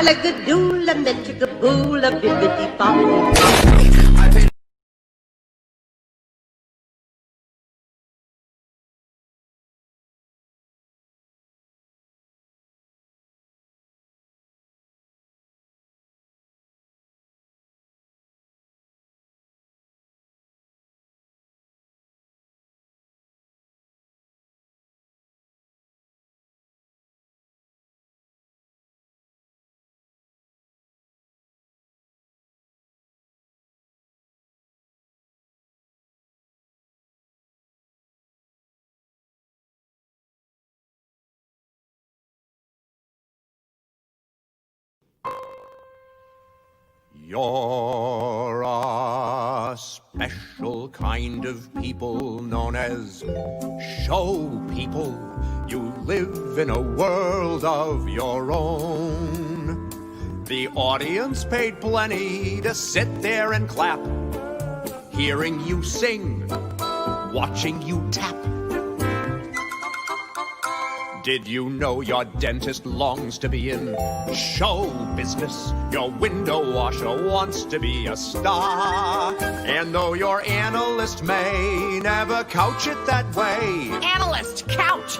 Shabba-lagga-doo-la, mitchigga-boo-la, bibbidi-bobbidi. You're a special kind of people known as show people. You live in a world of your own. The audience paid plenty to sit there and clap, hearing you sing, watching you tap. Did you know your dentist longs to be in show business? Your window washer wants to be a star. And though your analyst may never couch it that way, Analyst couch!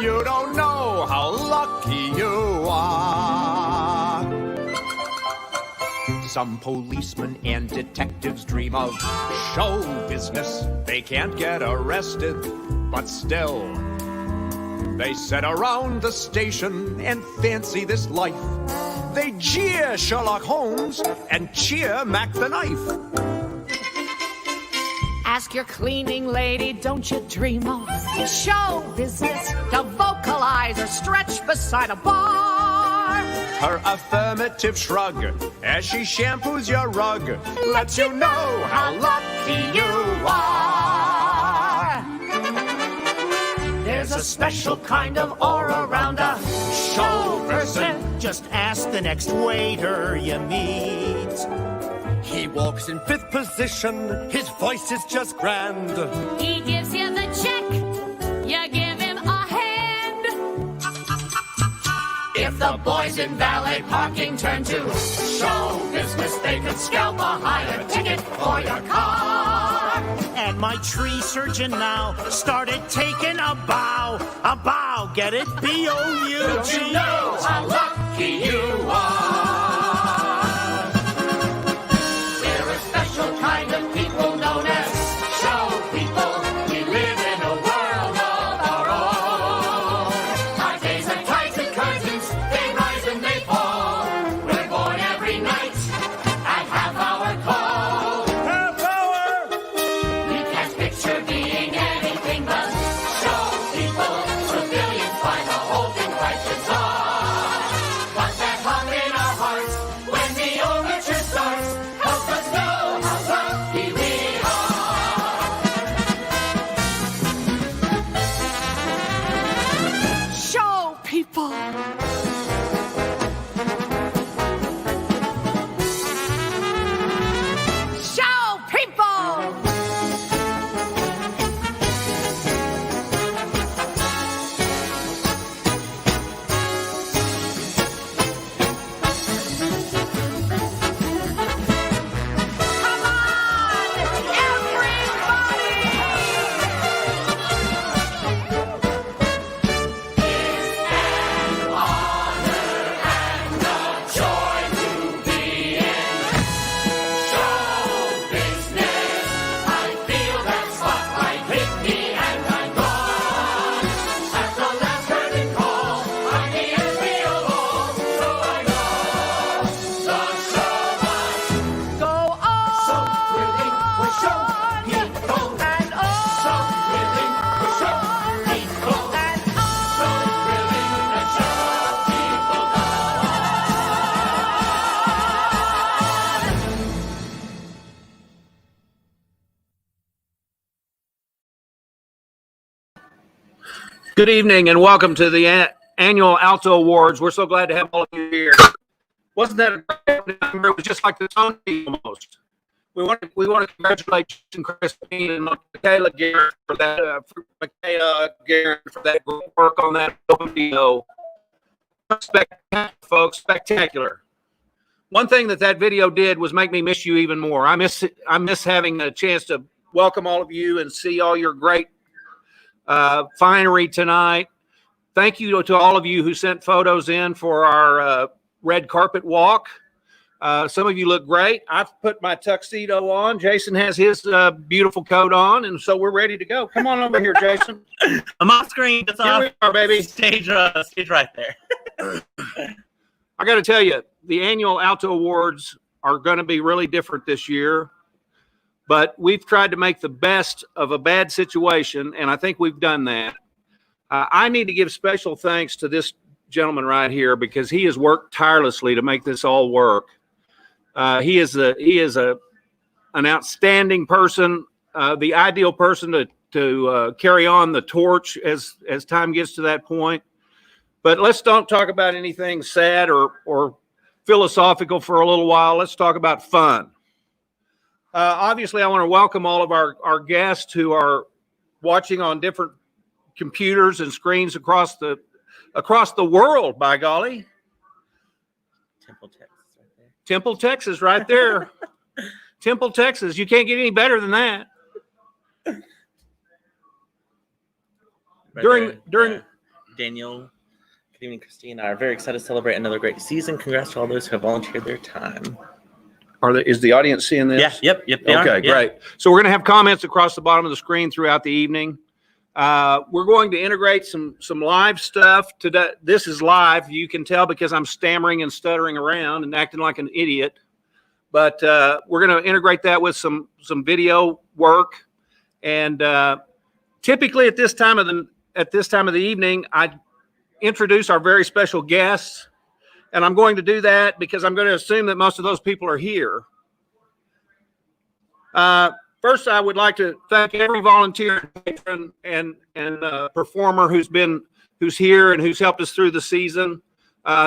you don't know how lucky you are. Some policemen and detectives dream of show business. They can't get arrested, but still they sit around the station and fancy this life. They jeer Sherlock Holmes and cheer Mac the Knife. Ask your cleaning lady, don't you dream of show business? To vocalize or stretch beside a bar. Her affirmative shrug as she shampoos your rug lets you know how lucky you are. There's a special kind of aura around a show person. Just ask the next waiter you meet. He walks in fifth position, his voice is just grand. He gives you the check, you give him a hand. If the boys in valet parking turn to show business, they could scalp a higher ticket for your car. And my tree surgeon now started taking a bow. A bow, get it? B-O-U-G. Don't you know how lucky you are? We're a special kind of people known as show people. We live in a world of our own. Our days are tight and curtains, they rise and they fall. We're born every night at half-hour call. Half-hour! We can't picture being anything but show people. Civilians find the whole thing quite bizarre. But that hum in our hearts when the overture starts helps us know how lucky we are. Show people! Show people! Come on, everybody! Joy to be in show business. I feel that spotlight hit me and I'm gone. At the last curtain call, I'm the envy of all. So I know the show must Go on! so thrilling with show people. And on! So thrilling with show people. And So thrilling that show people go. Good evening and welcome to the annual ALTA Awards. We're so glad to have all of you here. Wasn't that a great number? It was just like the Tony almost. We want to congratulate Jason Crispin and Michaela Garrett for that great work on that video. Spectacular, folks, spectacular. One thing that video did was make me miss you even more. I miss having a chance to welcome all of you and see all your great finery tonight. Thank you to all of you who sent photos in for our red carpet walk. Some of you look great. I've put my tuxedo on. Jason has his beautiful coat on, and so we're ready to go. Come on over here, Jason. I'm off screen. That's Here we are, baby. Stage right there. I got to tell you, the annual Alta Awards are going to be really different this year, but we've tried to make the best of a bad situation, and I think we've done that. I need to give special thanks to this gentleman right here because he has worked tirelessly to make this all work. He is an outstanding person, the ideal person to carry on the torch as time gets to that point. But let's don't talk about anything sad or philosophical for a little while. Let's talk about fun. Obviously, I want to welcome all of our guests who are watching on different computers and screens across the world, by golly. Temple, Texas, right there. Temple, Texas. You can't get any better than that. During Daniel, good evening, Christine. I'm very excited to celebrate another great season. Congrats to all those who have volunteered their time. Is the audience seeing this? Yeah, yep. Okay, great. So we're going to have comments across the bottom of the screen throughout the evening. We're going to integrate some live stuff today. This is live. You can tell because I'm stammering and stuttering around and acting like an idiot. But we're going to integrate that with some video work. And typically at this time of the evening, I introduce our very special guests. And I'm going to do that because I'm going to assume that most of those people are here. First, I would like to thank every volunteer, patron, and performer who's here and who's helped us through the season.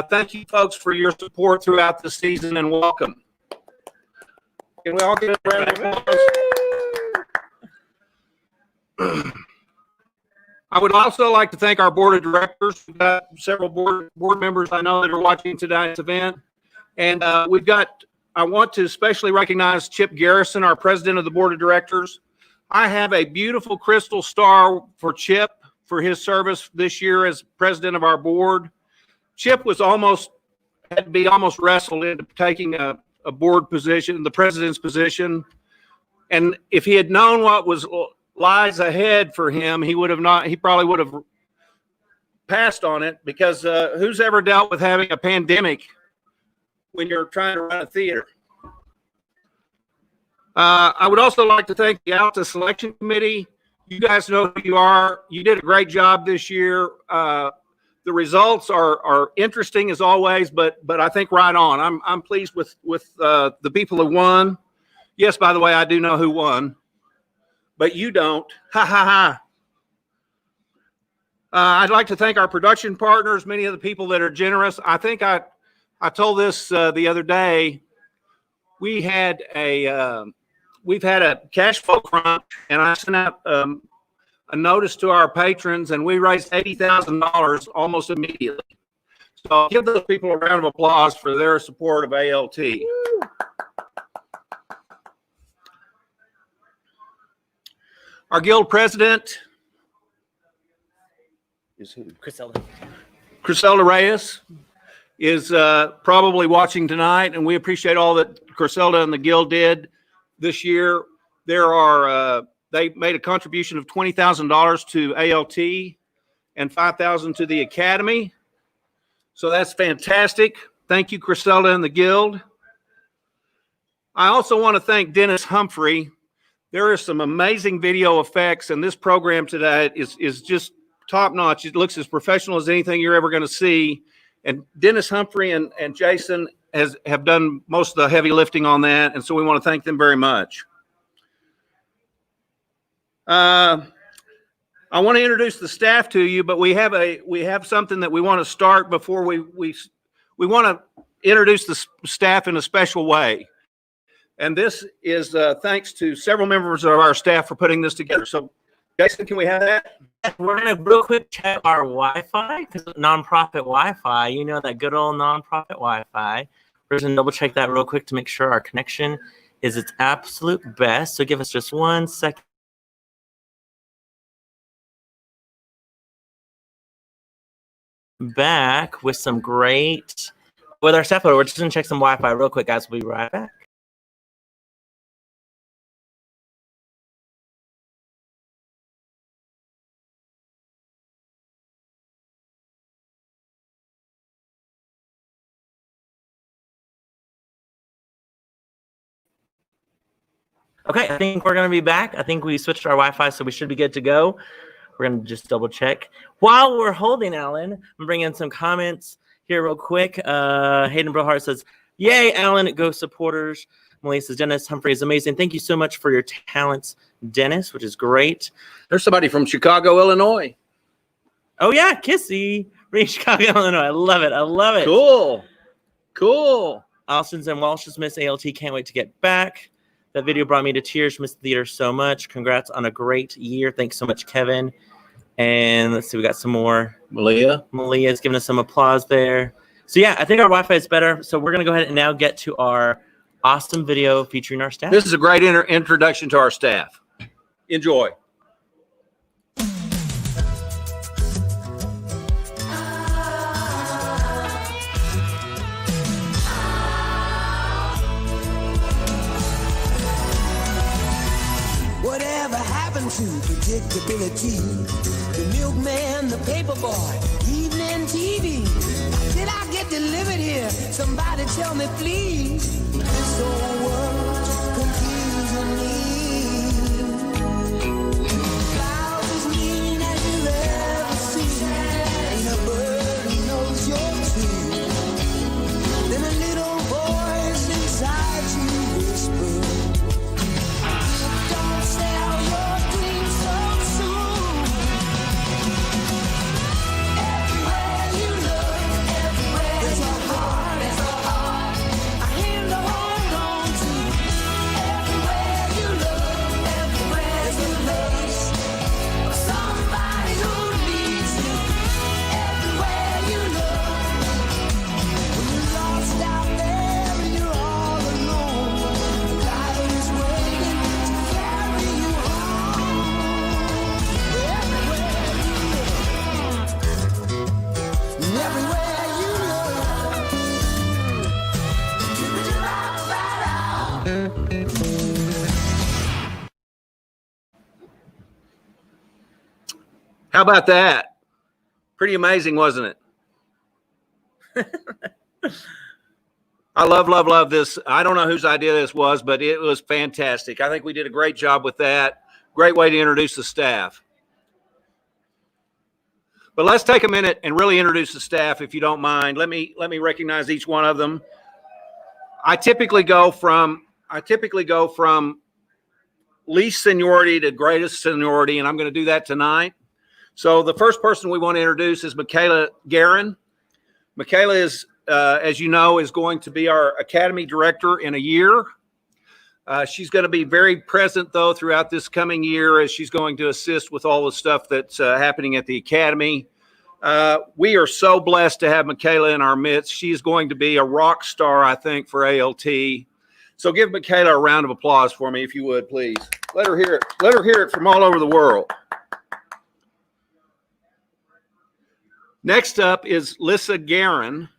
Thank you, folks, for your support throughout the season, and welcome. Can we all get a round of applause? I would also like to thank our board of directors. We've got several board members I know that are watching tonight's event, and I want to especially recognize Chip Garrison, our president of the board of directors. I have a beautiful crystal star for Chip for his service this year as president of our board. Chip had to be almost wrestled into taking a board position, the president's position. And if he had known what lies ahead for him, he probably would have passed on it, because who's ever dealt with having a pandemic when you're trying to run a theater? I would also like to thank the ALTA selection committee. You guys know who you are. You did a great job this year. The results are interesting as always, but I think right on. I'm pleased with the people who won. Yes, by the way, I do know who won, but you don't. Ha ha ha. I'd like to thank our production partners, many of the people that are generous. I think I told this the other day. We've had a cash flow crunch, and I sent out a notice to our patrons, and we raised $80,000 almost immediately. So I'll give those people a round of applause for their support of ALT. Our guild president is who? Criselda Reyes is probably watching tonight, and we appreciate all that Criselda and the guild did this year. They made a contribution of $20,000 to ALT and $5,000 to the Academy. So that's fantastic. Thank you, Criselda and the guild. I also want to thank Dennis Humphrey. There are some amazing video effects, and this program today is just top notch. It looks as professional as anything you're ever going to see. And Dennis Humphrey and Jason have done most of the heavy lifting on that, and so we want to thank them very much. I want to introduce the staff to you, but we have something that we want to start before we want to introduce the staff in a special way. And this is thanks to several members of our staff for putting this together. So, Jason, can we have that? We're gonna real quick check our Wi-Fi because nonprofit Wi-Fi. You know that good old nonprofit Wi-Fi. We're just gonna double check that real quick to make sure our connection is its absolute best. So give us just 1 second. Back with some great with our staff photo. We're just gonna check some Wi-Fi real quick, guys. We'll be right back. Okay, I think we're gonna be back. I think we switched our Wi-Fi, so we should be good to go. We're gonna just double check. While we're holding, Alan, I'm bringing in some comments here real quick. Hayden Brohart says, "Yay, Alan! Go supporters." Melissa says, "Dennis Humphrey is amazing. Thank you so much for your talents, Dennis," which is great. There's somebody from Chicago, Illinois. Oh yeah, Kissy, Chicago, Illinois. I love it. I love it. Cool. Alston's and Walsh's Miss ALT. Can't wait to get back. That video brought me to tears. Miss the theater so much. Congrats on a great year. Thanks so much, Kevin. And let's see, we got some more. Malia's giving us some applause there. So yeah, I think our Wi-Fi is better. So we're gonna go ahead and now get to our awesome video featuring our staff. This is a great introduction to our staff. Enjoy. Whatever happened to predictability? The milkman, the paper boy, evening TV. Did I get delivered here? Somebody tell me, please. This whole world confusing me. Clouds as mean as you've ever seen. Ain't a bird who knows your tune. Then a little voice inside you whisper, don't sell your dreams so soon. Everywhere you look, everywhere there's a heart, a hand to hold on to. Everywhere you look, everywhere there's a place for somebody who needs you. Everywhere you look, when you're lost out there and you're all alone, life is waiting to carry you home. Everywhere you look, everywhere you look, How about that? Pretty amazing, wasn't it? I love this. I don't know whose idea this was, but it was fantastic. I think we did a great job with that. Great way to introduce the staff. But let's take a minute and really introduce the staff, if you don't mind. Let me recognize each one of them. I typically go from least seniority to greatest seniority, and I'm going to do that tonight. So the first person we want to introduce is Michaela Guerin. Michaela is, as you know, is going to be our Academy Director in a year. She's going to be very present, though, throughout this coming year as she's going to assist with all the stuff that's happening at the Academy. We are so blessed to have Michaela in our midst. She's going to be a rock star, I think, for ALT. So give Michaela a round of applause for me, if you would, please. Let her hear it. Let her hear it from all over the world. Next up is Lissa Guerin.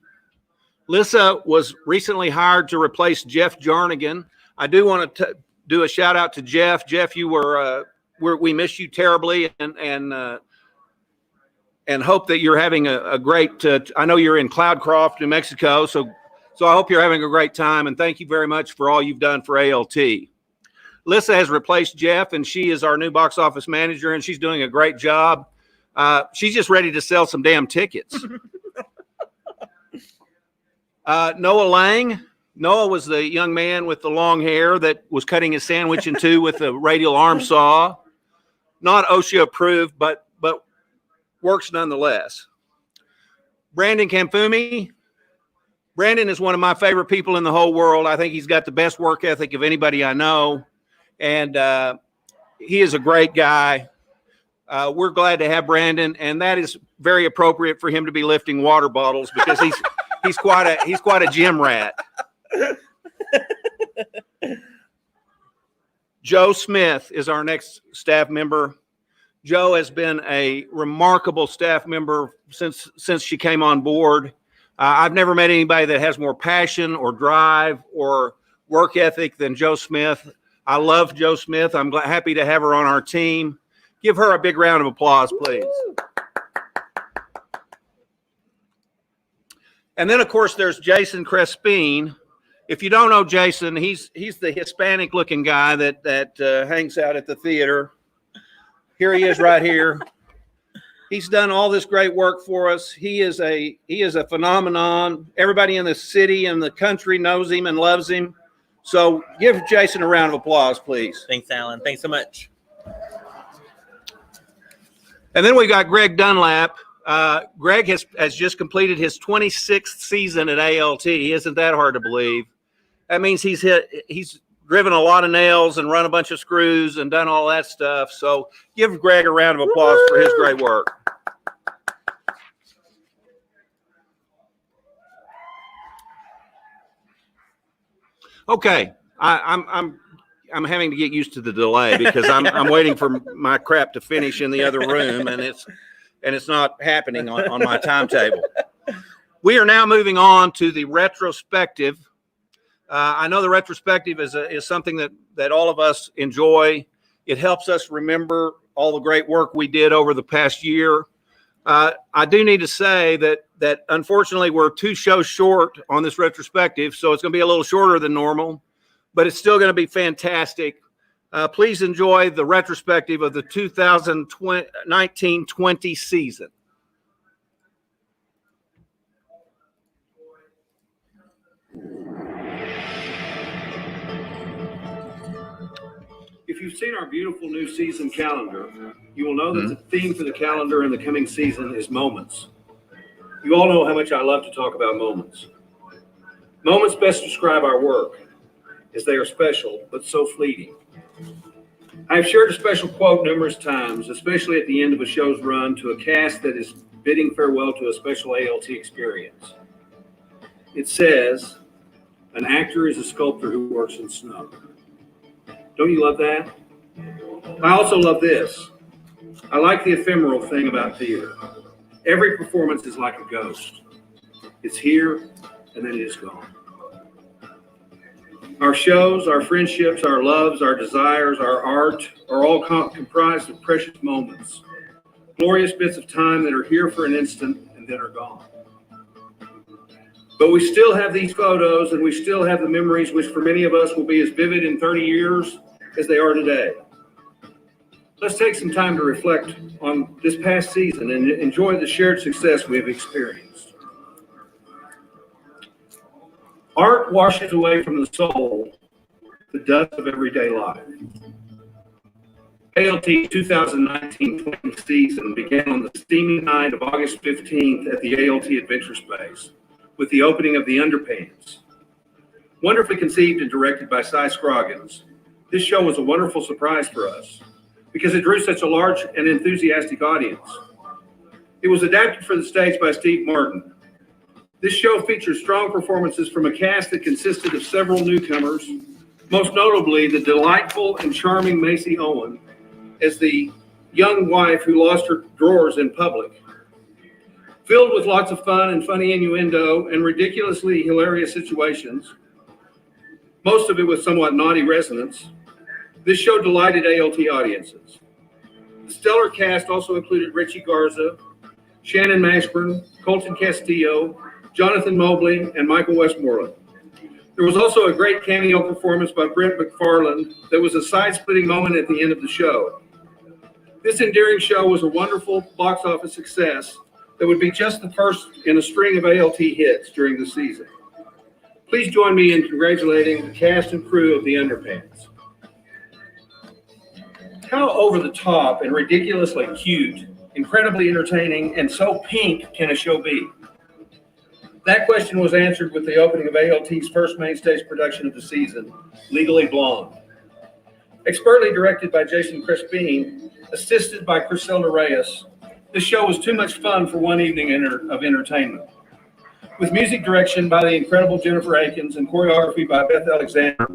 Lissa was recently hired to replace Jeff Jarnigan. I do want to do a shout out to Jeff. Jeff, you we miss you terribly, and hope that you're having a great. I know you're in Cloudcroft, New Mexico, so I hope you're having a great time. And thank you very much for all you've done for ALT. Lissa has replaced Jeff, and she is our new box office manager, and she's doing a great job. She's just ready to sell some damn tickets. Noah Lang. Noah was the young man with the long hair that was cutting his sandwich in two with a radial arm saw. Not OSHA approved, but works nonetheless. Brandon Kamfumi. Brandon is one of my favorite people in the whole world. I think he's got the best work ethic of anybody I know. And he is a great guy. we're glad to have Brandon, and that is very appropriate for him to be lifting water bottles because he's quite a gym rat. Joe Smith is our next staff member. Joe has been a remarkable staff member since she came on board. I've never met anybody that has more passion or drive or work ethic than Joe Smith. I love Joe Smith. I'm happy to have her on our team. Give her a big round of applause, please. And then, of course, there's Jason Crespin. If you don't know Jason, he's the Hispanic-looking guy that hangs out at the theater. Here he is right here. He's done all this great work for us. He is a phenomenon. Everybody in the city and the country knows him and loves him. So give Jason a round of applause, please. Thanks, Alan. Thanks so much. And then we got Greg Dunlap. Greg has just completed his 26th season at ALT. Isn't that hard to believe? That means he's driven a lot of nails and run a bunch of screws and done all that stuff. So give Greg a round of applause for his great work. Okay, I'm having to get used to the delay because I'm waiting for my crap to finish in the other room, and it's not happening on my timetable. We are now moving on to the retrospective. I know the retrospective is something that all of us enjoy. It helps us remember all the great work we did over the past year. I do need to say that unfortunately we're 2 shows short on this retrospective, so it's going to be a little shorter than normal, but it's still going to be fantastic. Please enjoy the retrospective of the 2019-20 season. If you've seen our beautiful new season calendar, you will know that the theme for the calendar in the coming season is moments. You all know how much I love to talk about moments. Moments best describe our work, as they are special, but so fleeting. I've shared a special quote numerous times, especially at the end of a show's run, to a cast that is bidding farewell to a special ALT experience. It says, "An actor is a sculptor who works in snow." Don't you love that? I also love this. I like the ephemeral thing about theater. Every performance is like a ghost. It's here, and then it is gone. Our shows, our friendships, our loves, our desires, our art are all comprised of precious moments, glorious bits of time that are here for an instant and then are gone. But we still have these photos, and we still have the memories, which for many of us will be as vivid in 30 years as they are today. Let's take some time to reflect on this past season and enjoy the shared success we have experienced. Art washes away from the soul the dust of everyday life. ALT 2019-20 season began on the steamy night of August 15th at the ALT Adventure Space with the opening of The Underpants. Wonderfully conceived and directed by Cy Scroggins, this show was a wonderful surprise for us because it drew such a large and enthusiastic audience. It was adapted for the stage by Steve Martin. This show features strong performances from a cast that consisted of several newcomers, most notably the delightful and charming Macy Owen as the young wife who lost her drawers in public. Filled with lots of fun and funny innuendo and ridiculously hilarious situations, most of it with somewhat naughty resonance, this show delighted ALT audiences. The stellar cast also included Richie Garza, Shannon Mashburn, Colton Castillo, Jonathan Mobley, and Michael Westmoreland. There was also a great cameo performance by Brent McFarland that was a side-splitting moment at the end of the show. This endearing show was a wonderful box office success that would be just the first in a string of ALT hits during the season. Please join me in congratulating the cast and crew of The Underpants. How over the top and ridiculously cute, incredibly entertaining, and so pink can a show be? That question was answered with the opening of ALT's first main stage production of the season, Legally Blonde. Expertly directed by Jason Crispin, assisted by Criselda Reyes, this show was too much fun for one evening of entertainment. With music direction by the incredible Jennifer Akins and choreography by Beth Alexander,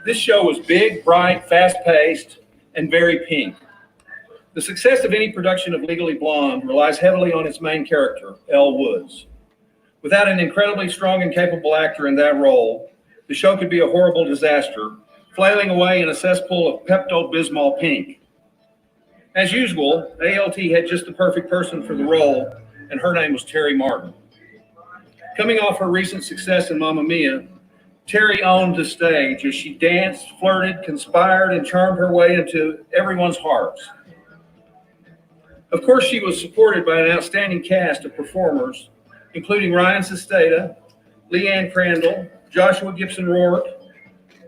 this show was big, bright, fast-paced, and very pink. The success of any production of Legally Blonde relies heavily on its main character, Elle Woods. Without an incredibly strong and capable actor in that role, the show could be a horrible disaster, flailing away in a cesspool of Pepto-Bismol pink. As usual, ALT had just the perfect person for the role, and her name was Terry Martin. Coming off her recent success in Mamma Mia, Terry owned the stage as she danced, flirted, conspired, and charmed her way into everyone's hearts. Of course, she was supported by an outstanding cast of performers, including Ryan Sesteta, Leanne Crandall, Joshua Gibson Rourke,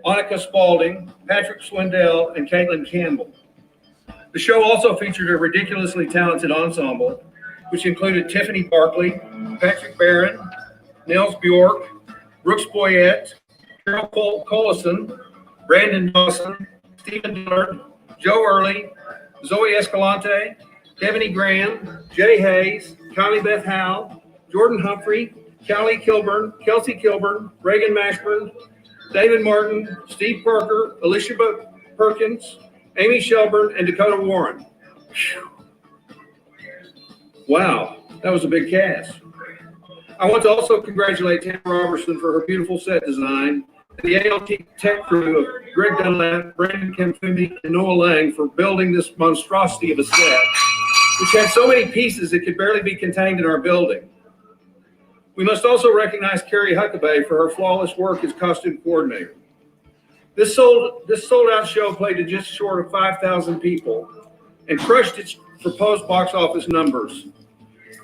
Annika Spaulding, Patrick Swindell, and Caitlin Campbell. The show also featured a ridiculously talented ensemble, which included Tiffany Barkley, Patrick Barron, Nels Bjork, Brooks Boyette, Carol Collison, Brandon Dawson, Stephen Dillard, Joe Early, Zoe Escalante, Devaney Graham, Jay Hayes, Kylie Beth Howe, Jordan Humphrey, Callie Kilburn, Kelsey Kilburn, Reagan Mashburn, David Martin, Steve Parker, Alicia Perkins, Amy Shelburne, and Dakota Warren. Whew. Wow, that was a big cast. I want to also congratulate Tamara Robertson for her beautiful set design, and the ALT tech crew of Greg Dunlap, Brandon Kemfumi, and Noah Lang for building this monstrosity of a set, which had so many pieces it could barely be contained in our building. We must also recognize Carrie Huckabee for her flawless work as costume coordinator. This sold-out show played to just short of 5,000 people and crushed its proposed box office numbers.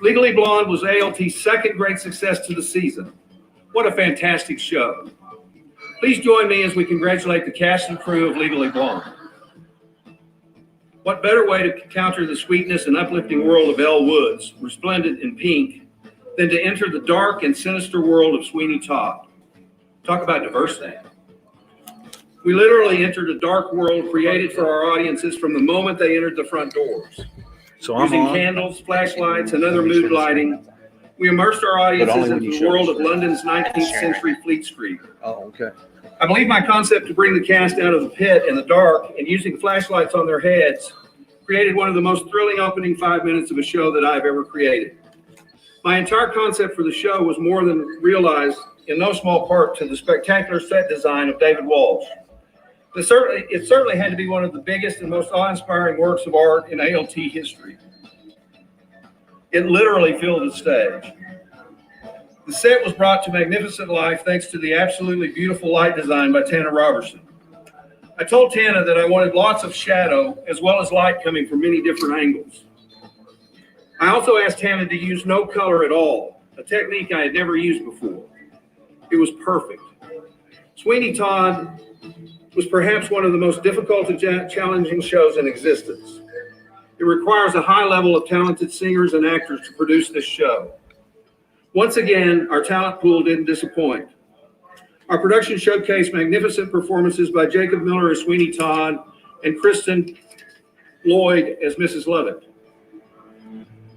Legally Blonde was ALT's second great success to the season. What a fantastic show. Please join me as we congratulate the cast and crew of Legally Blonde. What better way to counter the sweetness and uplifting world of Elle Woods, resplendent in pink, than to enter the dark and sinister world of Sweeney Todd? Talk about diversity. We literally entered a dark world created for our audiences from the moment they entered the front doors. Using candles, flashlights, and other mood lighting, we immersed our audiences into the world of London's 19th century Fleet Street. Oh, okay. I believe my concept to bring the cast out of the pit in the dark and using flashlights on their heads created one of the most thrilling opening 5 minutes of a show that I've ever created. My entire concept for the show was more than realized in no small part to the spectacular set design of David Walsh. It certainly had to be one of the biggest and most awe-inspiring works of art in ALT history. It literally filled the stage. The set was brought to magnificent life thanks to the absolutely beautiful light design by Tana Robertson. I told Tana that I wanted lots of shadow as well as light coming from many different angles. I also asked Tana to use no color at all, a technique I had never used before. It was perfect. Sweeney Todd was perhaps one of the most difficult and challenging shows in existence. It requires a high level of talented singers and actors to produce this show. Once again, our talent pool didn't disappoint. Our production showcased magnificent performances by Jacob Miller as Sweeney Todd and Kristen Lloyd as Mrs. Lovett.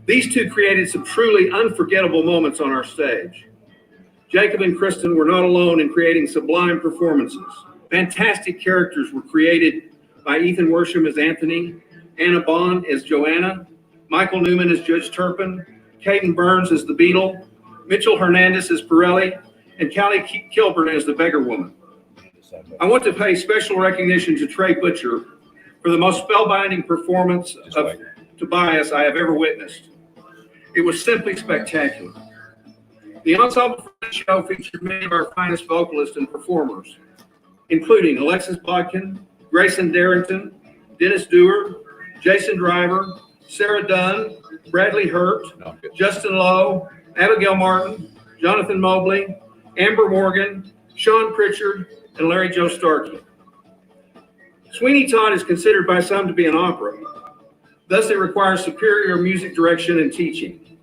These two created some truly unforgettable moments on our stage. Jacob and Kristen were not alone in creating sublime performances. Fantastic characters were created by Ethan Worsham as Anthony, Anna Bond as Joanna, Michael Newman as Judge Turpin, Caden Burns as the Beetle, Mitchell Hernandez as Pirelli, and Callie Kilburn as the Beggar Woman. I want to pay special recognition to Trey Butcher for the most spellbinding performance of Tobias I have ever witnessed. It was simply spectacular. The ensemble for the show featured many of our finest vocalists and performers, including Alexis Bodkin, Grayson Darrington, Dennis Dewar, Jason Driver, Sarah Dunn, Bradley Hurt, Justin Lowe, Abigail Martin, Jonathan Mobley, Amber Morgan, Sean Pritchard, and Larry Joe Starkey. Sweeney Todd is considered by some to be an opera. Thus, it requires superior music direction and teaching.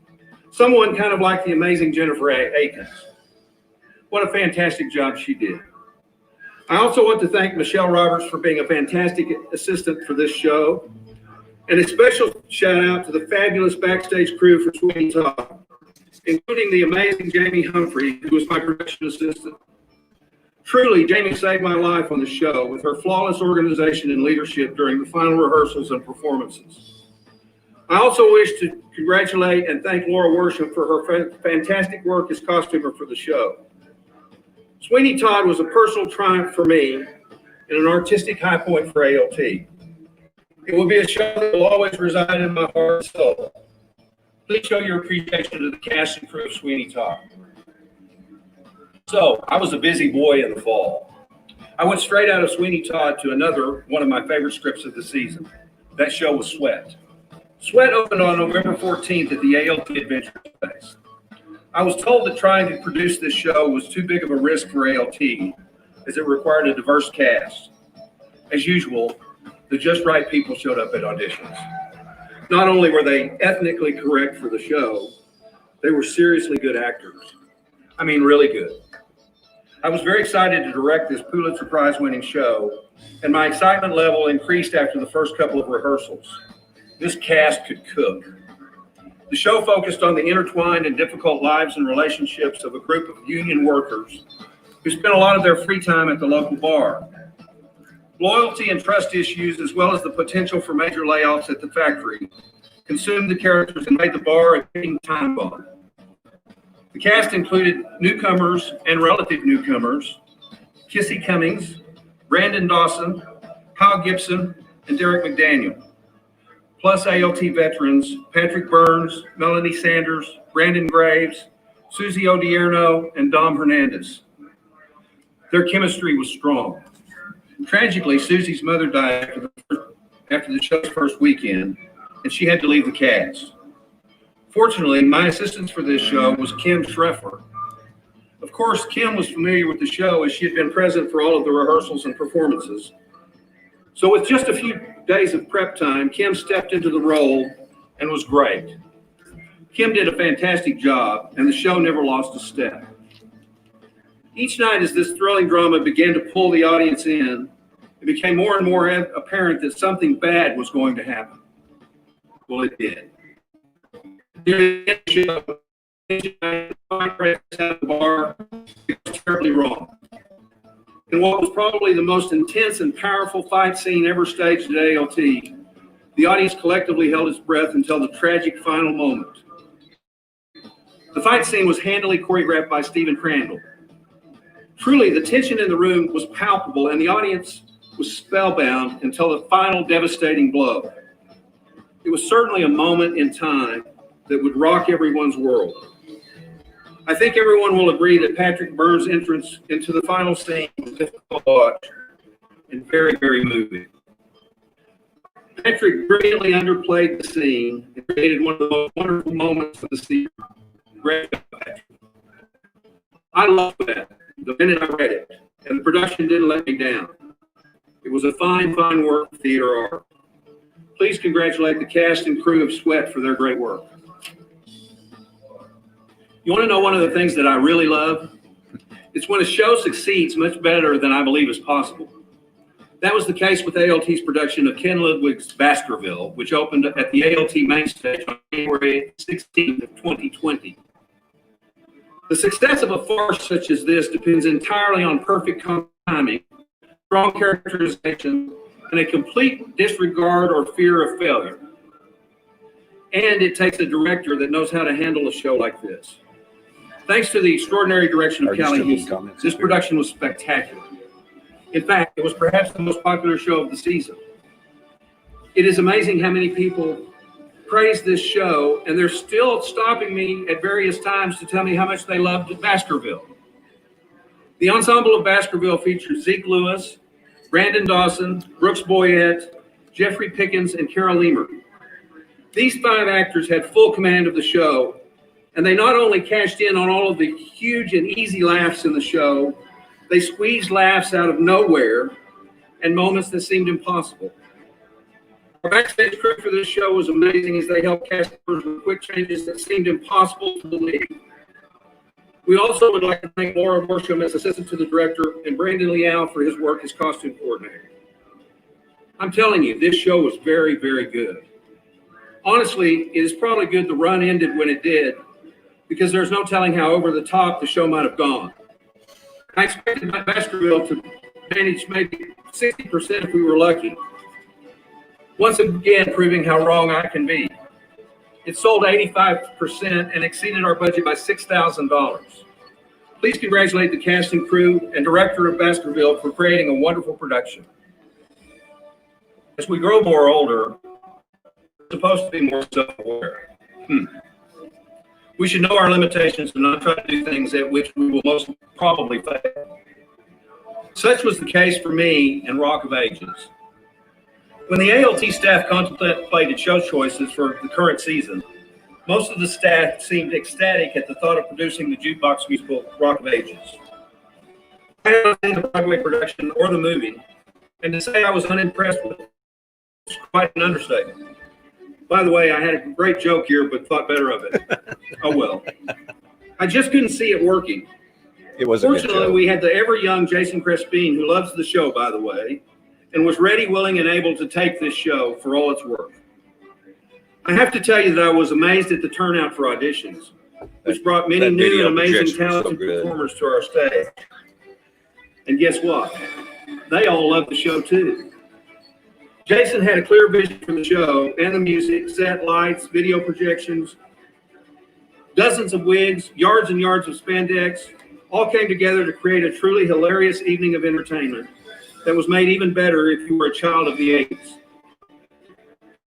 Someone kind of like the amazing Jennifer Akins. What a fantastic job she did. I also want to thank Michelle Roberts for being a fantastic assistant for this show. And a special shout out to the fabulous backstage crew for Sweeney Todd, including the amazing Jamie Humphrey, who was my production assistant. Truly, Jamie saved my life on the show with her flawless organization and leadership during the final rehearsals and performances. I also wish to congratulate and thank Laura Worsham for her fantastic work as costumer for the show. Sweeney Todd was a personal triumph for me and an artistic high point for ALT. It will be a show that will always reside in my heart and soul. Please show your appreciation to the cast and crew of Sweeney Todd. So, I was a busy boy in the fall. I went straight out of Sweeney Todd to another one of my favorite scripts of the season. That show was Sweat. Sweat opened on November 14th at the ALT Adventure Space. I was told that trying to produce this show was too big of a risk for ALT, as it required a diverse cast. As usual, the just right people showed up at auditions. Not only were they ethnically correct for the show, they were seriously good actors. I mean, really good. I was very excited to direct this Pulitzer Prize-winning show, and my excitement level increased after the first couple of rehearsals. This cast could cook. The show focused on the intertwined and difficult lives and relationships of a group of union workers who spent a lot of their free time at the local bar. Loyalty and trust issues, as well as the potential for major layoffs at the factory, consumed the characters and made the bar a ticking time bomb. The cast included newcomers and relative newcomers, Kissy Cummings, Brandon Dawson, Kyle Gibson, and Derek McDaniel, plus ALT veterans Patrick Burns, Melanie Sanders, Brandon Graves, Susie Odierno, and Dom Hernandez. Their chemistry was strong. Tragically, Susie's mother died after the show's first weekend, and she had to leave the cast. Fortunately, my assistant for this show was Kim Schreffer. Of course, Kim was familiar with the show as she had been present for all of the rehearsals and performances. So with just a few days of prep time, Kim stepped into the role and was great. Kim did a fantastic job, and the show never lost a step. Each night as this thrilling drama began to pull the audience in, it became more and more apparent that something bad was going to happen. Well, it did. During the show, at the bar, it was terribly wrong. In what was probably the most intense and powerful fight scene ever staged at ALT, the audience collectively held its breath until the tragic final moment. The fight scene was handily choreographed by Stephen Crandall. Truly, the tension in the room was palpable, and the audience was spellbound until the final devastating blow. It was certainly a moment in time that would rock everyone's world. I think everyone will agree that Patrick Burns' entrance into the final scene was difficult to watch and very, very moving. Patrick brilliantly underplayed the scene and created one of the most wonderful moments of the season. Great job, Patrick. I loved that the minute I read it, and the production didn't let me down. It was a fine, fine work of theater art. Please congratulate the cast and crew of Sweat for their great work. You want to know one of the things that I really love? It's when a show succeeds much better than I believe is possible. That was the case with ALT's production of Ken Ludwig's Baskerville, which opened at the ALT main stage on January 16th of 2020. The success of a farce such as this depends entirely on perfect timing, strong characterization, and a complete disregard or fear of failure. And it takes a director that knows how to handle a show like this. Thanks to the extraordinary direction of Callie Houston, this production was spectacular. In fact, it was perhaps the most popular show of the season. It is amazing how many people praise this show, and they're still stopping me at various times to tell me how much they loved Baskerville. The ensemble of Baskerville features Zeke Lewis, Brandon Dawson, Brooks Boyette, Jeffrey Pickens, and Carol Leamer. These 5 actors had full command of the show, and they not only cashed in on all of the huge and easy laughs in the show, they squeezed laughs out of nowhere and moments that seemed impossible. Our backstage crew for this show was amazing as they helped cast members with quick changes that seemed impossible to believe. We also would like to thank Laura Borsham as assistant to the director and Brandon Liao for his work as costume coordinator. I'm telling you, this show was very, very good. Honestly, it is probably good the run ended when it did, because there's no telling how over the top the show might have gone. I expected Baskerville to manage maybe 60% if we were lucky. Once again, proving how wrong I can be. It sold 85% and exceeded our budget by $6,000. Please congratulate the cast and crew and director of Baskerville for creating a wonderful production. As we grow more older, we're supposed to be more self-aware. We should know our limitations and not try to do things at which we will most probably fail. Such was the case for me in Rock of Ages. When the ALT staff contemplated show choices for the current season, most of the staff seemed ecstatic at the thought of producing the jukebox musical Rock of Ages. I had not seen the Broadway production or the movie, and to say I was unimpressed with it was quite an understatement. By the way, I had a great joke here, but thought better of it. Oh well. I just couldn't see it working. It was a good Fortunately, show. we had the ever-young Jason Crespin, who loves the show, by the way, and was ready, willing, and able to take this show for all it's worth. I have to tell you that I was amazed at the turnout for auditions, which brought many That new video and amazing projection was so talented good. performers to our stage. And guess what? They all loved the show too. Jason had a clear vision for the show and the music, set, lights, video projections, dozens of wigs, yards and yards of spandex, all came together to create a truly hilarious evening of entertainment that was made even better if you were a child of the 80s.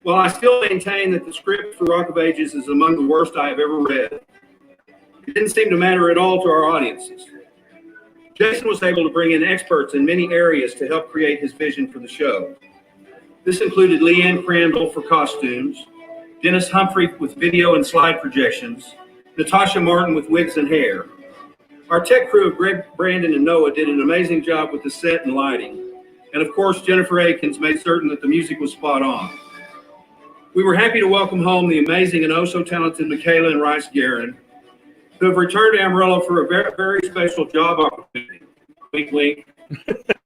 While I still maintain that the script for Rock of Ages is among the worst I have ever read, it didn't seem to matter at all to our audiences. Jason was able to bring in experts in many areas to help create his vision for the show. This included Leanne Crandall for costumes, Dennis Humphrey with video and slide projections, Natasha Martin with wigs and hair. Our tech crew of Greg, Brandon, and Noah did an amazing job with the set and lighting. And of course, Jennifer Akins made certain that the music was spot on. We were happy to welcome home the amazing and oh so talented Michaela and Rice Guerin, who have returned to Amarillo for a very, very special job opportunity. Wink, wink.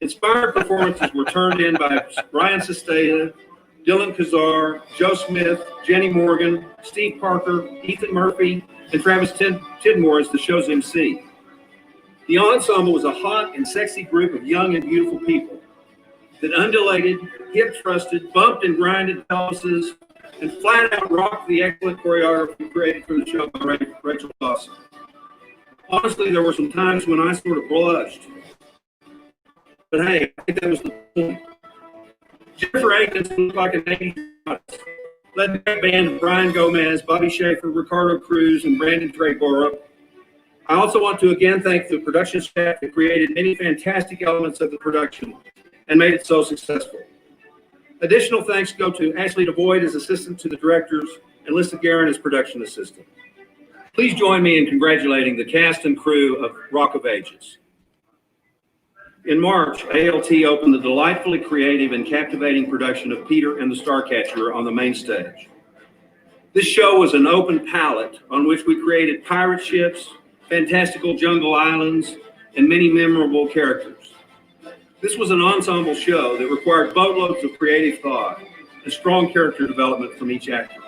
Inspired performances were turned in by Ryan Sesteta, Dylan Kazar, Joe Smith, Jenny Morgan, Steve Parker, Ethan Murphy, and Travis Tidmore as the show's MC. The ensemble was a hot and sexy group of young and beautiful people that undulated, hip-thrusted, bumped and grinded pelvises, and flat out rocked the excellent choreography created for the show by Rachel Dawson. Honestly, there were some times when I sort of blushed. But hey, I think that was the point. Jennifer Akins looked like an 80s goddess, led the great band of Brian Gomez, Bobby Schaefer, Ricardo Cruz, and Brandon Trebora. I also want to again thank the production staff that created many fantastic elements of the production and made it so successful. Additional thanks go to Ashley DeVoyd as assistant to the directors and Lisa Guerin as production assistant. Please join me in congratulating the cast and crew of Rock of Ages. In March, ALT opened the delightfully creative and captivating production of Peter and the Starcatcher on the main stage. This show was an open palette on which we created pirate ships, fantastical jungle islands, and many memorable characters. This was an ensemble show that required boatloads of creative thought and strong character development from each actor.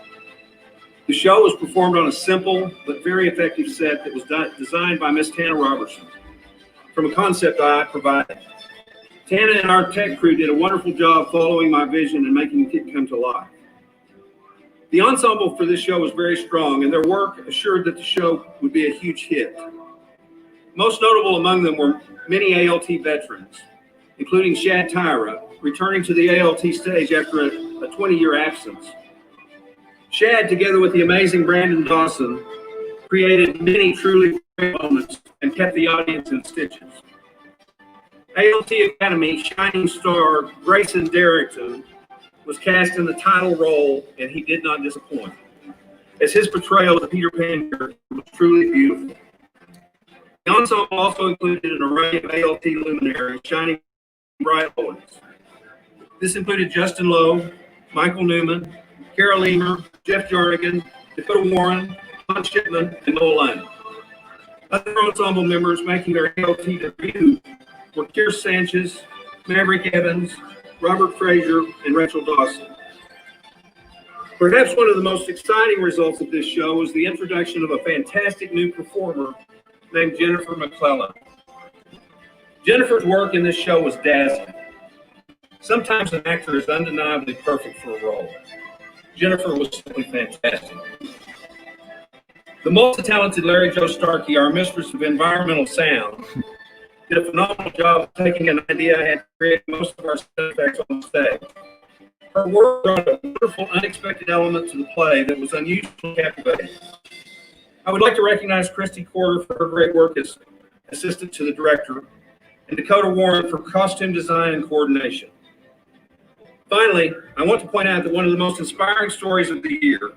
The show was performed on a simple but very effective set that was designed by Miss Tana Robertson from a concept I provided. Tana and our tech crew did a wonderful job following my vision and making it come to life. The ensemble for this show was very strong, and their work assured that the show would be a huge hit. Most notable among them were many ALT veterans, including Shad Tyra, returning to the ALT stage after a 20-year absence. Shad, together with the amazing Brandon Dawson, created many truly great moments and kept the audience in stitches. ALT Academy shining star Grayson Derrickson was cast in the title role, and he did not disappoint, as his portrayal of the Peter Pan character was truly beautiful. The ensemble also included an array of ALT luminaries shining bright always. This included Justin Lowe, Michael Newman, Carol Eamer, Jeff Jarnigan, Dakota Warren, Tom Shipman, and Noel Lane. Other ensemble members making their ALT debut were Keir Sanchez, Maverick Evans, Robert Frazier, and Rachel Dawson. Perhaps one of the most exciting results of this show was the introduction of a fantastic new performer named Jennifer McClellan. Jennifer's work in this show was dazzling. Sometimes an actor is undeniably perfect for a role. Jennifer was simply fantastic. The multi-talented Larry Joe Starkey, our mistress of environmental sound, did a phenomenal job of taking an idea I had to create most of our sound effects on stage. Her work brought a wonderful, unexpected element to the play that was unusually captivating. I would like to recognize Christy Corder for her great work as assistant to the director, and Dakota Warren for costume design and coordination. Finally, I want to point out that one of the most inspiring stories of the year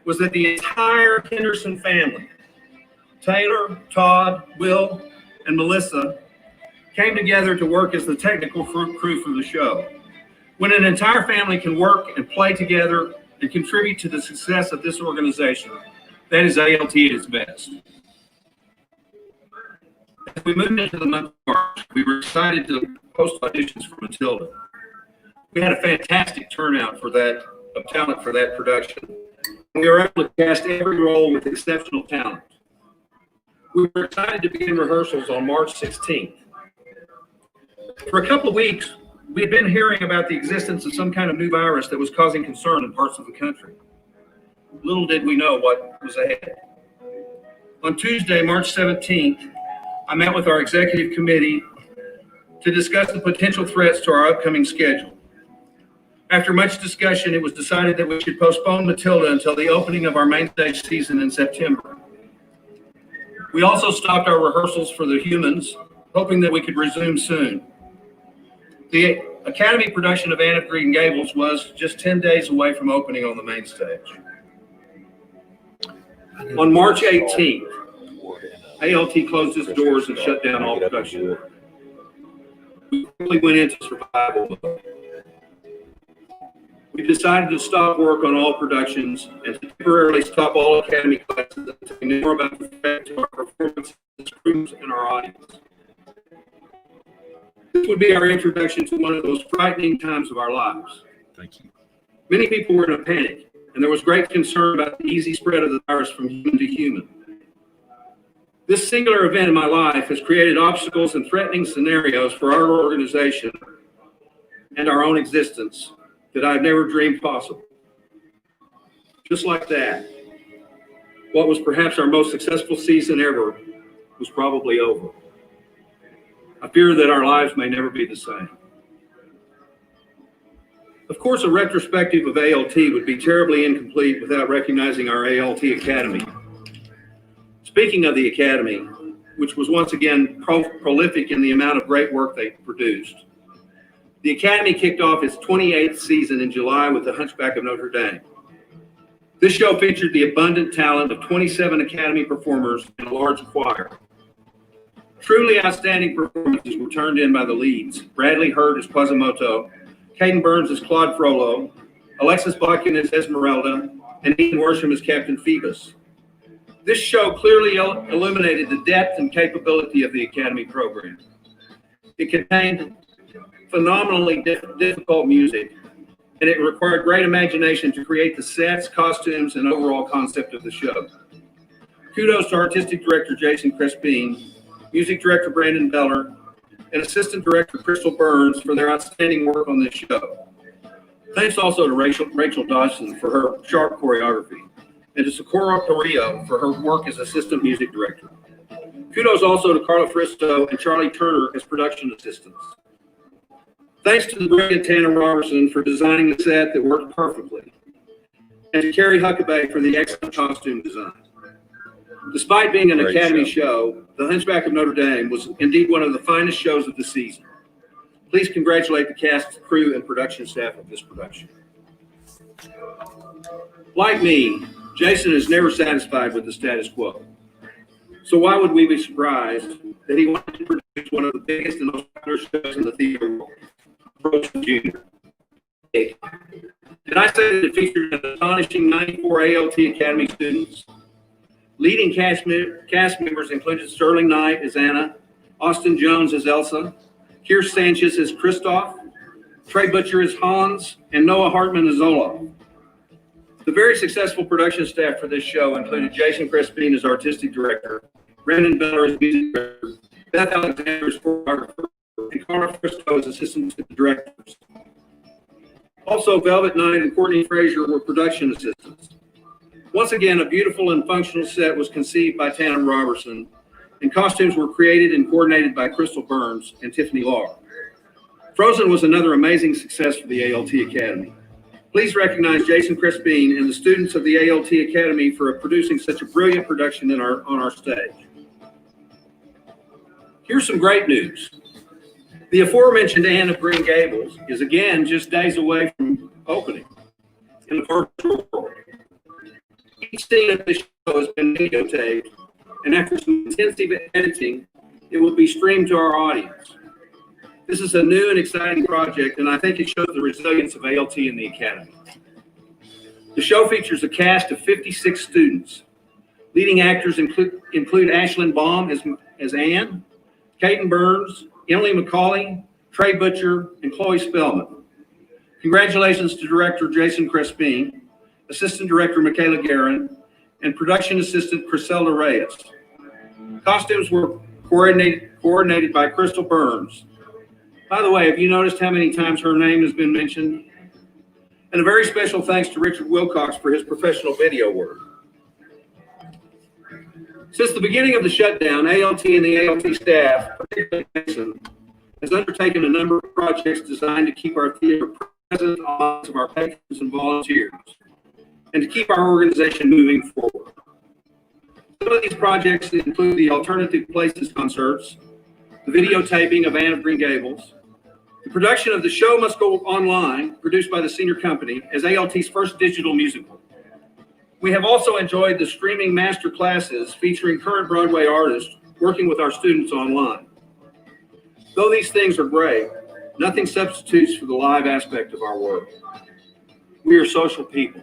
was that the entire Henderson family, Taylor, Todd, Will, and Melissa, came together to work as the technical crew for the show. When an entire family can work and play together and contribute to the success of this organization, that is ALT at its best. As we moved into the month of March, we were excited to post auditions for Matilda. We had a fantastic turnout of talent for that production. We were able to cast every role with exceptional talent. We were excited to begin rehearsals on March 16th. For a couple of weeks, we had been hearing about the existence of some kind of new virus that was causing concern in parts of the country. Little did we know what was ahead. On Tuesday, March 17th, I met with our executive committee to discuss the potential threats to our upcoming schedule. After much discussion, it was decided that we should postpone Matilda until the opening of our main stage season in September. We also stopped our rehearsals for The Humans, hoping that we could resume soon. The Academy production of Anne of Green Gables was just 10 days away from opening on the main stage. On March 18th, ALT closed its doors and shut down all production. We quickly went into survival mode. We decided to stop work on all productions and to temporarily stop all Academy classes until we knew more about the threat to our performances, crews, and our audience. This would be our introduction to one of those frightening times of our lives. Thank you. Many people were in a panic, and there was great concern about the easy spread of the virus from human to human. This singular event in my life has created obstacles and threatening scenarios for our organization and our own existence that I've never dreamed possible. Just like that, what was perhaps our most successful season ever was probably over. I fear that our lives may never be the same. Of course, a retrospective of ALT would be terribly incomplete without recognizing our ALT Academy. Speaking of the Academy, which was once again prolific in the amount of great work they produced, the Academy kicked off its 28th season in July with The Hunchback of Notre Dame. This show featured the abundant talent of 27 Academy performers and a large choir. Truly outstanding performances were turned in by the leads: Bradley Hurt as Quasimodo, Caden Burns as Claude Frollo, Alexis Botkin as Esmeralda, and Ian Worsham as Captain Phoebus. This show clearly illuminated the depth and capability of the Academy program. It contained phenomenally difficult music, and it required great imagination to create the sets, costumes, and overall concept of the show. Kudos to Artistic Director Jason Crespin, Music Director Brandon Beller, and Assistant Director Crystal Burns for their outstanding work on this show. Thanks also to Rachel Dawson for her sharp choreography, and to Socorro Carrillo for her work as Assistant Music Director. Kudos also to Carla Fristo and Charlie Turner as production assistants. Thanks to the brilliant Tanner Robertson for designing the set that worked perfectly, and to Carrie Huckabee for the excellent costume design. Despite being an Academy show, The Hunchback of Notre Dame was indeed one of the finest shows of the season. Please congratulate the cast, crew, and production staff of this production. Like me, Jason is never satisfied with the status quo. So why would we be surprised that he wanted to produce one of the biggest and most popular shows in the theater world, Frozen Jr.? Did I say that it featured an astonishing 94 ALT Academy students? Leading cast members included Sterling Knight as Anna, Austin Jones as Elsa, Keir Sanchez as Christoph, Trey Butcher as Hans, and Noah Hartman as Olaf. The very successful production staff for this show included Jason Crespin as artistic director, Brandon Beller as music director, Beth Alexander as choreographer, and Cara Fristo as assistant to the directors. Also, Velvet Knight and Courtney Frazier were production assistants. Once again, a beautiful and functional set was conceived by Tana Robertson, and costumes were created and coordinated by Crystal Burns and Tiffany Law. Frozen was another amazing success for the ALT Academy. Please recognize Jason Crespin and the students of the ALT Academy for producing such a brilliant production on our stage. Here's some great news. The aforementioned Anne of Green Gables is again just days away from opening in the virtual world. Each scene of the show has been videotaped, and after some intensive editing, it will be streamed to our audience. This is a new and exciting project, and I think it shows the resilience of ALT and the Academy. The show features a cast of 56 students. Leading actors include Ashlyn Baum as Anne, Caden Burns, Emily McCauley, Trey Butcher, and Chloe Spellman. Congratulations to Director Jason Crespin, Assistant Director Michaela Guerin, and Production Assistant Criselda Reyes. Costumes were coordinated by Crystal Burns. By the way, have you noticed how many times her name has been mentioned? And a very special thanks to Richard Wilcox for his professional video work. Since the beginning of the shutdown, ALT and the ALT staff, particularly Mason, has undertaken a number of projects designed to keep our theater present on the minds of our patrons and volunteers, and to keep our organization moving forward. Some of these projects include the Alternative Places concerts, the videotaping of Anne of Green Gables, the production of The Show Must Go Online, produced by the Senior Company, as ALT's first digital musical. We have also enjoyed the streaming master classes featuring current Broadway artists working with our students online. Though these things are great, nothing substitutes for the live aspect of our work. We are social people.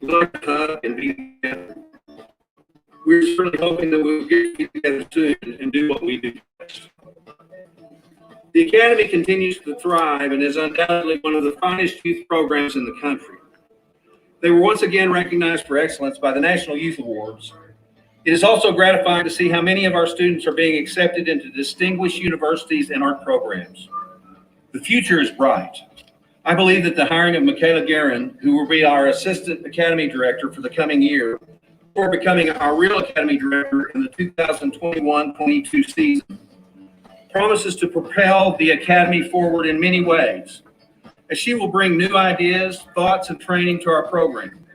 We like to hug and be together. We're certainly hoping that we'll get together soon and do what we do best. The Academy continues to thrive and is undoubtedly one of the finest youth programs in the country. They were once again recognized for excellence by the National Youth Awards. It is also gratifying to see how many of our students are being accepted into distinguished universities and art programs. The future is bright. I believe that the hiring of Michaela Guerin, who will be our Assistant Academy Director for the coming year, before becoming our real Academy Director in the 2021-22 season, promises to propel the Academy forward in many ways, as she will bring new ideas, thoughts, and training to our program.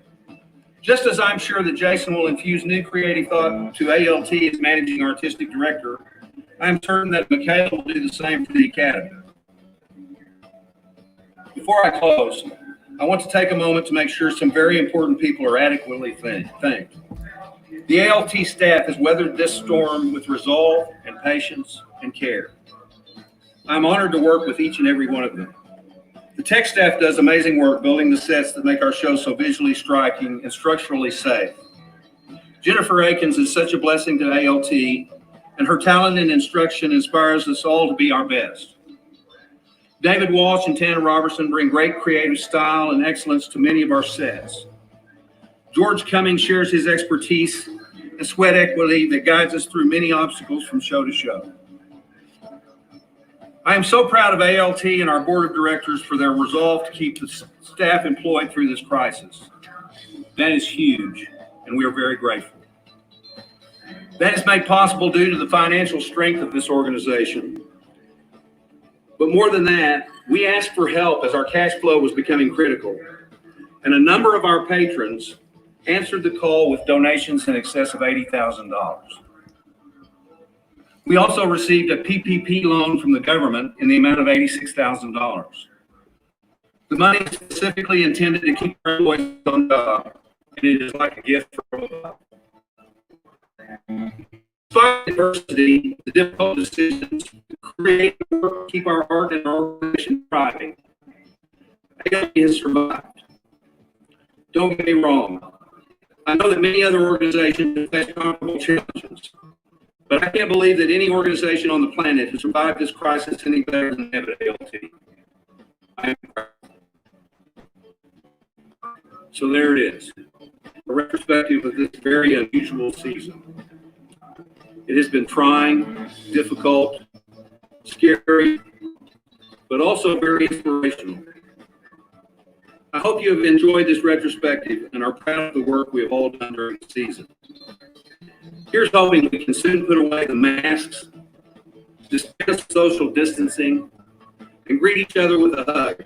Just as I'm sure that Jason will infuse new creative thought to ALT as Managing Artistic Director, I'm certain that Michaela will do the same for the Academy. Before I close, I want to take a moment to make sure some very important people are adequately thanked. The ALT staff has weathered this storm with resolve and patience and care. I'm honored to work with each and every one of them. The tech staff does amazing work building the sets that make our show so visually striking and structurally safe. Jennifer Akins is such a blessing to ALT, and her talent and instruction inspires us all to be our best. David Walsh and Tana Robertson bring great creative style and excellence to many of our sets. George Cummings shares his expertise and sweat equity that guides us through many obstacles from show to show. I am so proud of ALT and our board of directors for their resolve to keep the staff employed through this crisis. That is huge, and we are very grateful. That is made possible due to the financial strength of this organization. But more than that, we asked for help as our cash flow was becoming critical, and a number of our patrons answered the call with donations in excess of $80,000. We also received a PPP loan from the government in the amount of $86,000. The money is specifically intended to keep our employees on job, and it is like a gift from above. Despite adversity, the difficult decisions to create and work, keep our art and our organization thriving, ALT has survived. Don't get me wrong. I know that many other organizations have faced comparable challenges, but I can't believe that any organization on the planet has survived this crisis any better than Abbott ALT. I am proud. So there it is, a retrospective of this very unusual season. It has been trying, difficult, scary, but also very inspirational. I hope you have enjoyed this retrospective and are proud of the work we have all done during the season. Here's hoping we can soon put away the masks, dispense social distancing, and greet each other with a hug.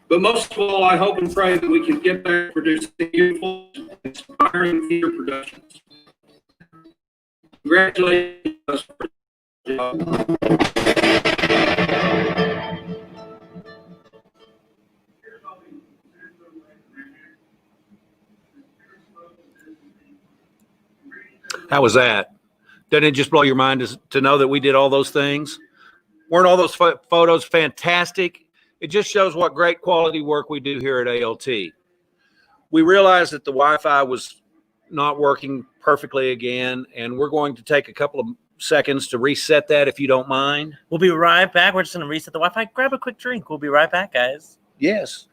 But most of all, I hope and pray that we can get back to producing beautiful, inspiring theater productions. Congratulations for the job. How was that? Doesn't it just blow your mind to know that we did all those things? Weren't all those photos fantastic? It just shows what great quality work we do here at ALT. We realized that the Wi-Fi was not working perfectly again, and we're going to take a couple of seconds to reset that if you don't mind. We'll be right back. We're just going to reset the Wi-Fi. Grab a quick drink. We'll be right back, guys. Yes.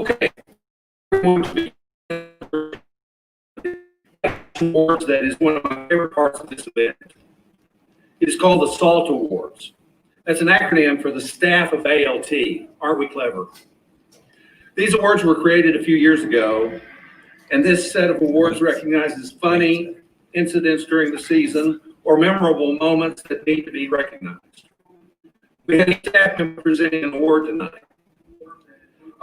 Okay. Awards that is one of my favorite parts of this event. It is called the SALT Awards. That's an acronym for the staff of ALT. Aren't we clever? These awards were created a few years ago, and this set of awards recognizes funny incidents during the season or memorable moments that need to be recognized. We have each staff member presenting an award tonight.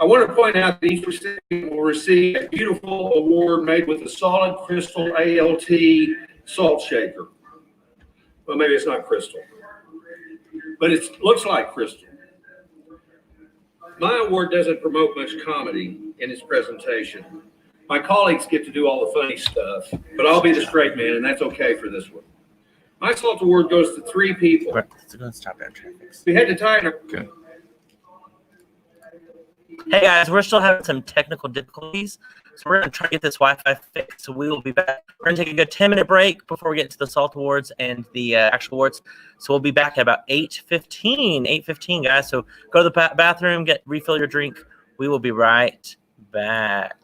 I want to point out that each recipient will receive a beautiful award made with a solid crystal ALT salt shaker. Well, maybe it's not crystal, but it looks like crystal. My award doesn't promote much comedy in its presentation. My colleagues get to do all the funny stuff, but I'll be the straight man, and that's okay for this one. My SALT award goes to 3 people. It's going to stop that traffic. We had to tie it. Okay. Hey guys, we're still having some technical difficulties, so we're going to try to get this Wi-Fi fixed. So we will be back. We're going to take a good 10-minute break before we get to the SALT Awards and the actual awards. So we'll be back at about 8:15. 8:15, guys. So go to the bathroom, refill your drink. We will be right back.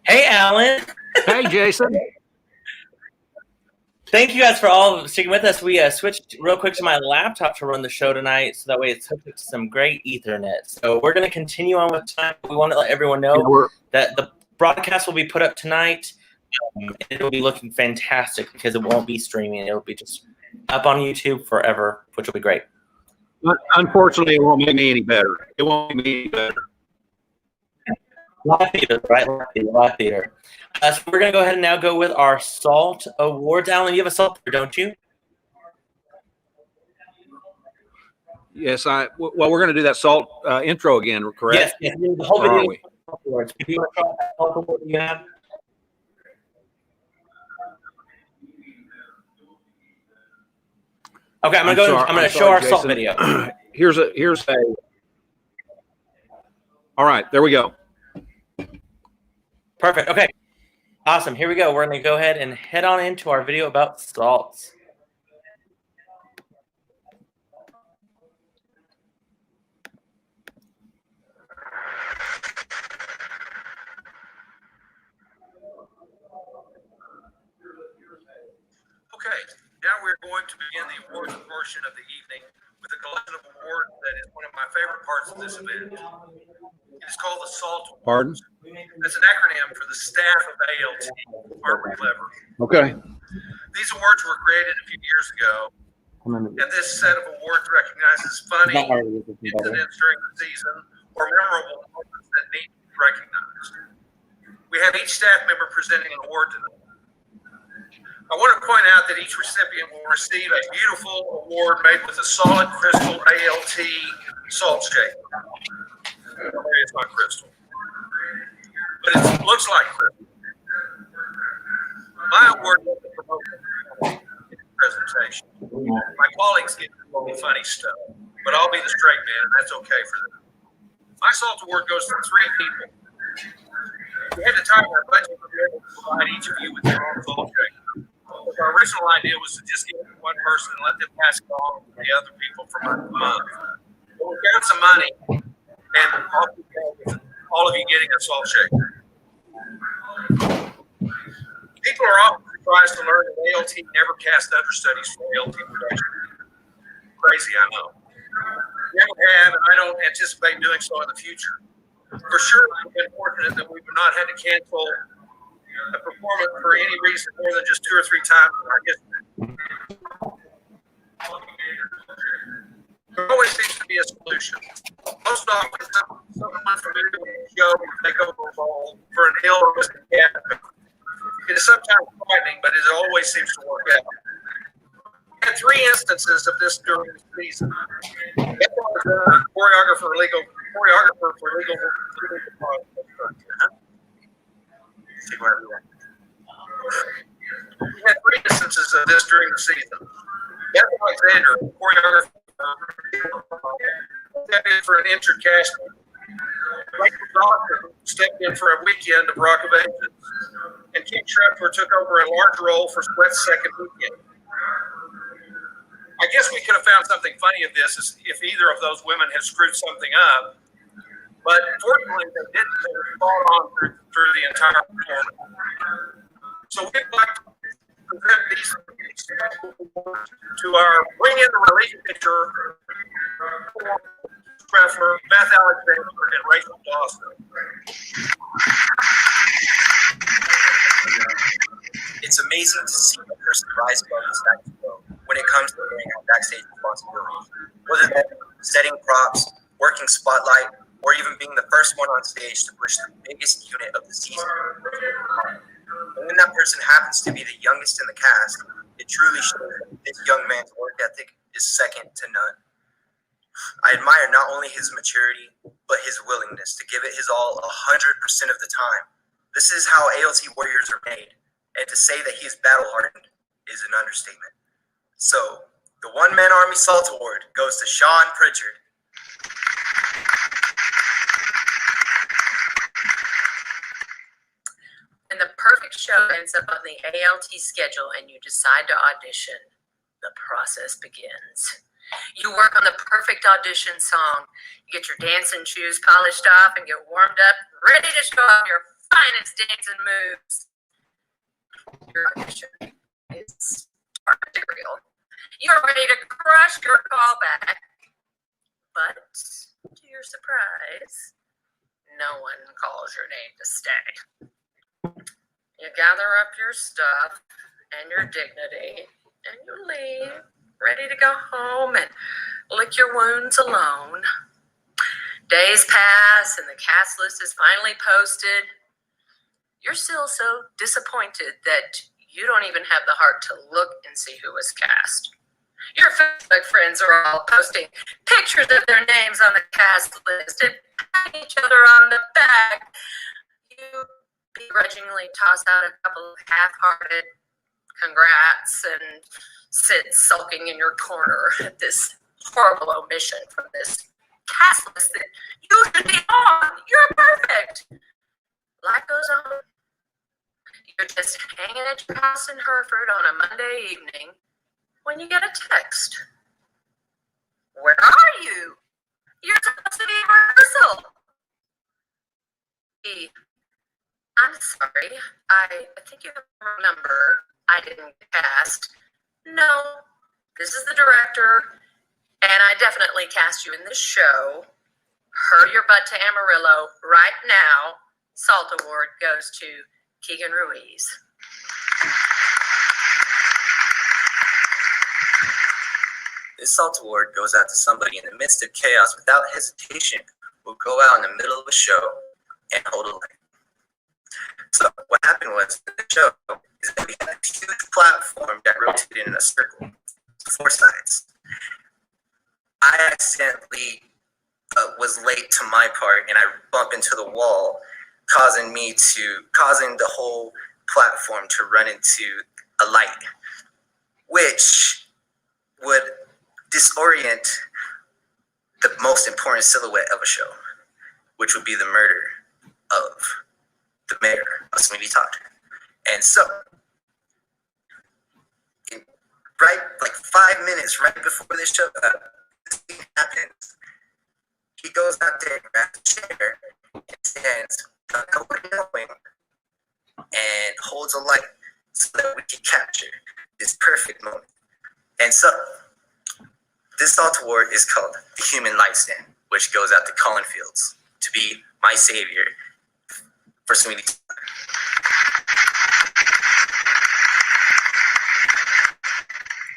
Hey, Alan. Hey, Jason. Thank you guys for all sticking with us. We switched real quick to my laptop to run the show tonight, so that way it's hooked up to some great Ethernet. So we're going to continue on with time. We want to let everyone know that the broadcast will be put up tonight. It'll be looking fantastic because it won't be streaming. It'll be just up on YouTube forever, which will be great. Unfortunately, it won't make me any better. It won't make me any better. Live theater, right? Live theater. So we're going to go ahead and now go with our SALT Awards. Alan, you have a SALT, don't you? Yes, well, we're going to do that SALT intro again, correct? Yes. The whole Or are video we? awards. Do you want to try that SALT award you have? Okay, I'm going to show our SALT video. Here's a. All right, there we go. Perfect. Okay. Awesome. Here we go. We're going to go ahead and head on into our video about salts. Okay, now we're going to begin the awards portion of the evening with a collection of awards that is one of my favorite parts of this event. It is called the SALT Awards. Pardon? That's an acronym for the staff of ALT. Aren't we clever? Okay. These awards were created a few years ago, and this set of awards recognizes funny incidents during the season or memorable moments that need to be recognized. We have each staff member presenting an award tonight. I want to point out that each recipient will receive a beautiful award made with a solid crystal ALT salt shaker. It's not crystal, but it looks like crystal. My award was the promotion presentation. My colleagues get really funny stuff, but I'll be the straight man, and that's okay for them. My SALT award goes to 3 people. We had to time our budget to be able to provide each of you with your own salt shaker. Our original idea was to just give it to one person and let them pass it on to the other people for month to month. But we got some money, and all of you getting a salt shaker. People are often surprised to learn that ALT never cast understudies for ALT production. Crazy, I know. We never have, and I don't anticipate doing so in the future. For sure, we've been fortunate that we've not had to cancel a performance for any reason more than just 2 or 3 times in our history. There always seems to be a solution. Most often, someone familiar with the show will take over a role for an ill or missing cast. It is sometimes frightening, but it always seems to work out. We had 3 instances of this during the season. Choreographer for legal. We had 3 instances of this during the season. Beth Alexander, choreographer, stepped in for an injured castman. Rachel Dawson stepped in for a weekend of Rock of Ages. And Kim Schrepfer took over a large role for Sweat's second weekend. I guess we could have found something funny of this if either of those women had screwed something up. But fortunately, they didn't. They were spot on through the entire performance. So we'd like to present these to our bring in the relief pitcher, Schrepfer, Beth Alexander, and Rachel Dawson. It's amazing to see a person rise above the status quo when it comes to doing backstage responsibilities. Whether that's setting props, working spotlight, or even being the first one on stage to push the biggest unit of the season. And when that person happens to be the youngest in the cast, it truly shows that this young man's work ethic is second to none. I admire not only his maturity, but his willingness to give it his all 100% of the time. This is how ALT warriors are made, and to say that he is battle-hardened is an understatement. So, the One-Man Army SALT Award goes to Sean Pritchard. When the perfect show ends up on the ALT schedule and you decide to audition, the process begins. You work on the perfect audition song. You get your dancing shoes polished off and get warmed up, ready to show off your finest dancing moves. Your audition is material. You're ready to crush your callback. But to your surprise, no one calls your name to stay. You gather up your stuff and your dignity, and you leave, ready to go home and lick your wounds alone. Days pass and the cast list is finally posted. You're still so disappointed that you don't even have the heart to look and see who was cast. Your Facebook friends are all posting pictures of their names on the cast list and patting each other on the back. You begrudgingly toss out a couple of half-hearted congrats and sit sulking in your corner at this horrible omission from this cast list that you should be on. You're perfect. Life goes on. You're just hanging at your house in Hereford on a Monday evening when you get a text. Where are you? You're supposed to be in rehearsal. I'm sorry. I think you have the wrong number. I didn't cast. No, this is the director, and I definitely cast you in this show. Hurry your butt to Amarillo right now. Salt Award goes to Keegan Ruiz. This Salt Award goes out to somebody in the midst of chaos without hesitation who will go out in the middle of a show and hold a light. So what happened was in the show is that we had a huge platform that rotated in a circle, 4 sides. I accidentally was late to my part and I bumped into the wall, causing the whole platform to run into a light, which would disorient the most important silhouette of a show, which would be the murder of the mayor of Sweeney Todd. And so, right, like 5 minutes right before this show, this thing happens, he goes out there, grabs a chair, and stands going and holds a light so that we can capture this perfect moment. And so, this Salt Award is called the Human Light Stand, which goes out to Colin Fields to be my savior for Sweeney Todd.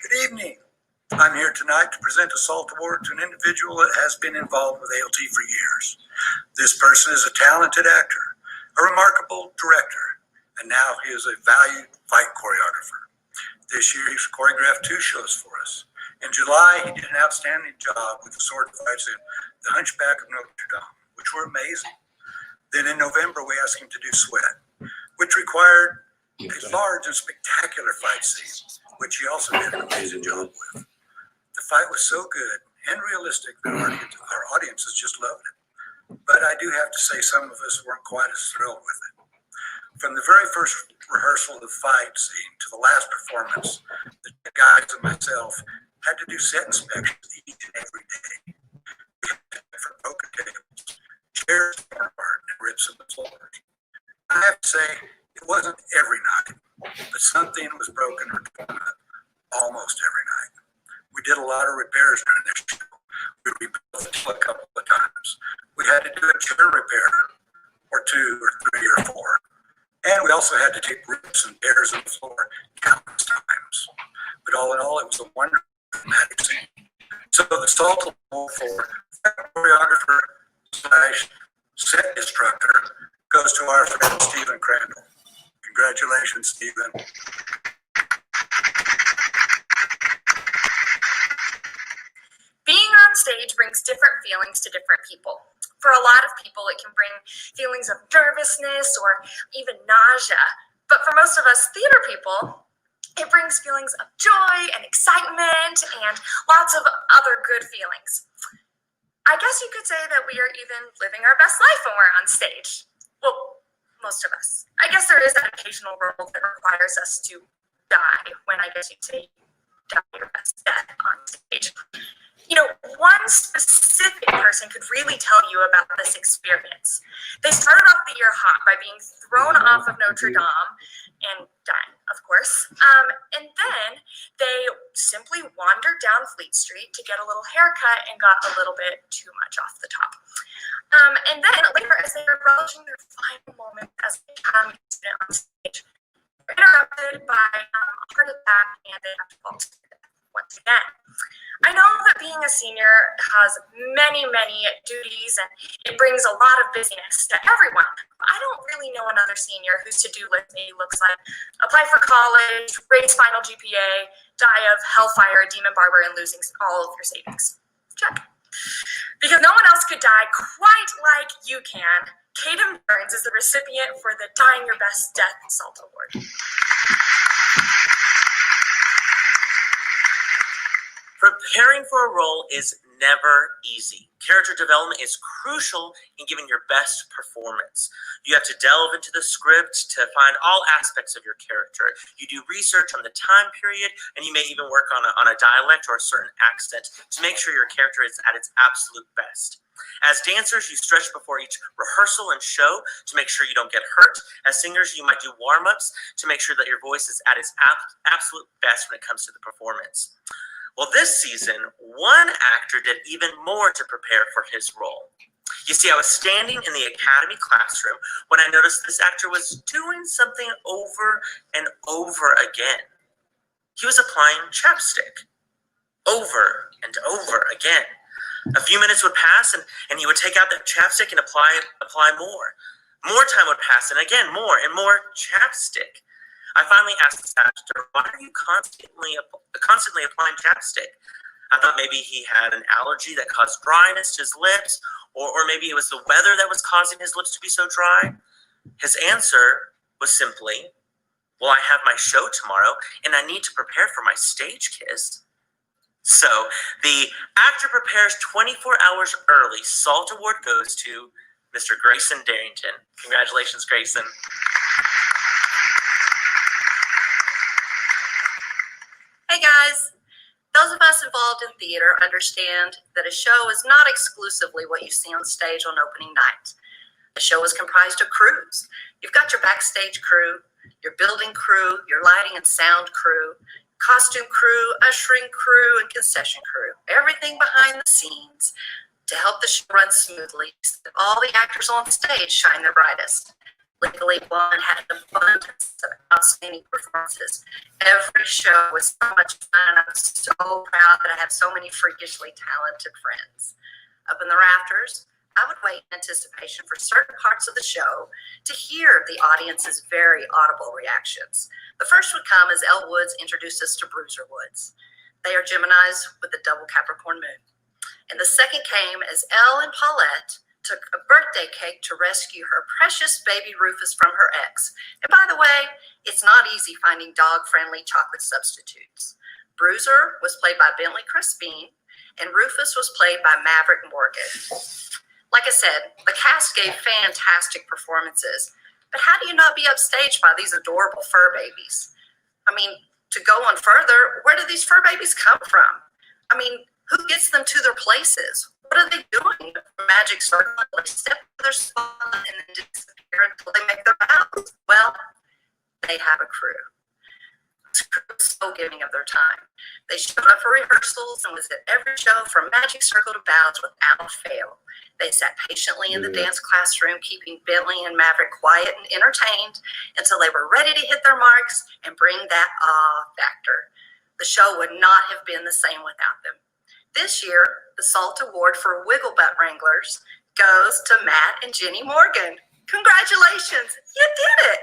Good evening. I'm here tonight to present a SALT Award to an individual that has been involved with ALT for years. This person is a talented actor, a remarkable director, and now he is a valued fight choreographer. This year he's choreographed 2 shows for us. In July, he did an outstanding job with the sword fights in The Hunchback of Notre Dame, which were amazing. Then in November, we asked him to do Sweat, which required a large and spectacular fight scene, which he also did an amazing job with. The fight was so good and realistic that our audiences just loved it. But I do have to say some of us weren't quite as thrilled with it. From the very first rehearsal of the fight scene to the last performance, the guys and myself had to do set inspections each and every day. We had to check for broken tables, chairs torn apart, and rips in the floor. I have to say, it wasn't every night, but something was broken or torn up almost every night. We did a lot of repairs during this show. We rebuilt the show a couple of times. We had to do a chair repair, or 2 or 3 or 4. And we also had to take rips and tears in the floor countless times. But all in all, it was a wonderful dramatic scene. So the SALT Award for choreographer / set instructor goes to our friend Stephen Crandall. Congratulations, Stephen. Being on stage brings different feelings to different people. For a lot of people, it can bring feelings of nervousness or even nausea. But for most of us theater people, it brings feelings of joy and excitement and lots of other good feelings. I guess you could say that we are even living our best life when we're on stage. Well, most of us. I guess there is that occasional role that requires us to die, when I guess you'd say die your best death on stage. You know, one specific person could really tell you about this experience. They started off the year hot by being thrown off of Notre Dame and dying, of course. And then they simply wandered down Fleet Street to get a little haircut and got a little bit too much off the top. And then later, as they were relishing their final moment as they come on stage, they're interrupted by a heart attack and they have to fall to death once again. I know that being a senior has many, many duties and it brings a lot of busyness to everyone. I don't really know another senior whose to-do list maybe looks like apply for college, raise final GPA, die of hellfire, demon barber, and losing all of your savings. Check. Because no one else could die quite like you can, Caden Burns is the recipient for the Dying Your Best Death SALT Award. Preparing for a role is never easy. Character development is crucial in giving your best performance. You have to delve into the script to find all aspects of your character. You do research on the time period, and you may even work on a dialect or a certain accent to make sure your character is at its absolute best. As dancers, you stretch before each rehearsal and show to make sure you don't get hurt. As singers, you might do warm-ups to make sure that your voice is at its absolute best when it comes to the performance. Well, this season, one actor did even more to prepare for his role. You see, I was standing in the academy classroom when I noticed this actor was doing something over and over again. He was applying chapstick over and over again. A few minutes would pass and he would take out the chapstick and apply more. More time would pass and again, more and more chapstick. I finally asked this actor, why are you constantly applying chapstick? I thought maybe he had an allergy that caused dryness to his lips, or maybe it was the weather that was causing his lips to be so dry. His answer was simply, well, I have my show tomorrow, and I need to prepare for my stage kiss. So the actor prepares 24 hours early. SALT Award goes to Mr. Grayson Darrington. Congratulations, Grayson. Hey guys, those of us involved in theater understand that a show is not exclusively what you see on stage on opening night. A show is comprised of crews. You've got your backstage crew, your building crew, your lighting and sound crew, costume crew, ushering crew, and concession crew. Everything behind the scenes to help the show run smoothly so that all the actors on stage shine their brightest. Legally Blonde had an abundance of outstanding performances. Every show was so much fun, and I'm so proud that I have so many freakishly talented friends. Up in the rafters, I would wait in anticipation for certain parts of the show to hear the audience's very audible reactions. The first would come as Elle Woods introduced us to Bruiser Woods. They are Geminis with a double Capricorn moon. And the second came as Elle and Paulette took a birthday cake to rescue her precious baby Rufus from her ex. And by the way, it's not easy finding dog-friendly chocolate substitutes. Bruiser was played by Bentley Crispin, and Rufus was played by Maverick Morgan. Like I said, the cast gave fantastic performances, but how do you not be upstaged by these adorable fur babies? I mean, to go on further, where do these fur babies come from? I mean, who gets them to their places? What are they doing? Magic circle, they step to their spot and then disappear until they make their vows. Well, they have a crew. This crew is so giving of their time. They showed up for rehearsals and was at every show from Magic Circle to vows without fail. They sat patiently in the dance classroom, keeping Bentley and Maverick quiet and entertained until they were ready to hit their marks and bring that awe factor. The show would not have been the same without them. This year, the SALT Award for Wiggle Butt Wranglers goes to Matt and Jenny Morgan. Congratulations, you did it!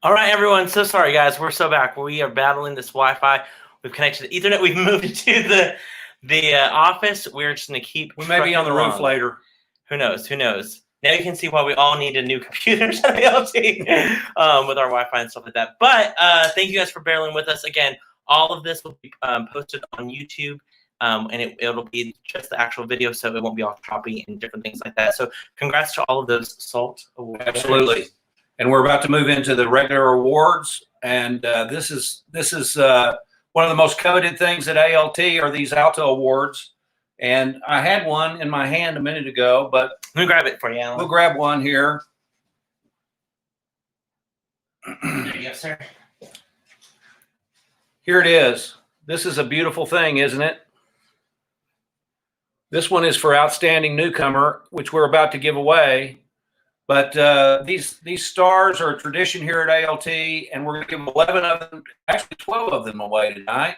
All right, everyone. So sorry, guys. We're so back. We are battling this Wi-Fi. We've connected to Ethernet. We've moved to the office. We're just going to keep. We may be on the roof later. Who knows? Who knows? Now you can see why we all need a new computer at ALT with our Wi-Fi and stuff like that. But thank you guys for bearing with us. Again, all of this will be posted on YouTube, and it'll be just the actual video, so it won't be off copy and different things like that. So congrats to all of those SALT awards. Absolutely. And we're about to move into the regular awards, and this is one of the most coveted things at ALT are these ALTA awards. And I had one in my hand a minute ago, but let me grab it for you, Alan. We'll grab one here. There you go, sir. Here it is. This is a beautiful thing, isn't it? This one is for Outstanding Newcomer, which we're about to give away. But these stars are a tradition here at ALT, and we're going to give 11 of them, actually 12 of them away tonight.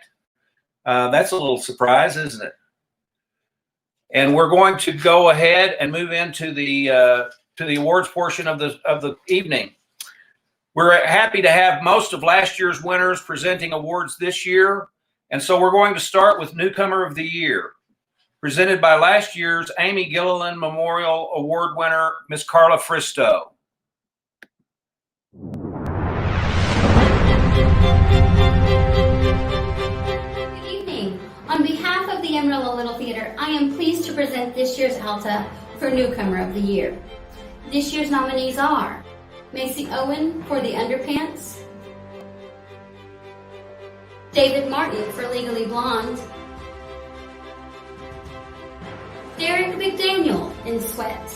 That's a little surprise, isn't it? And we're going to go ahead and move into the awards portion of the evening. We're happy to have most of last year's winners presenting awards this year, and so we're going to start with Newcomer of the Year, presented by last year's Amy Gililland Memorial Award winner, Miss Carla Fristow. Good evening. On behalf of the Amarillo Little Theatre, I am pleased to present this year's ALTA for Newcomer of the Year. This year's nominees are Macy Owen for The Underpants, David Martin for Legally Blonde, Derek McDaniel in Sweat,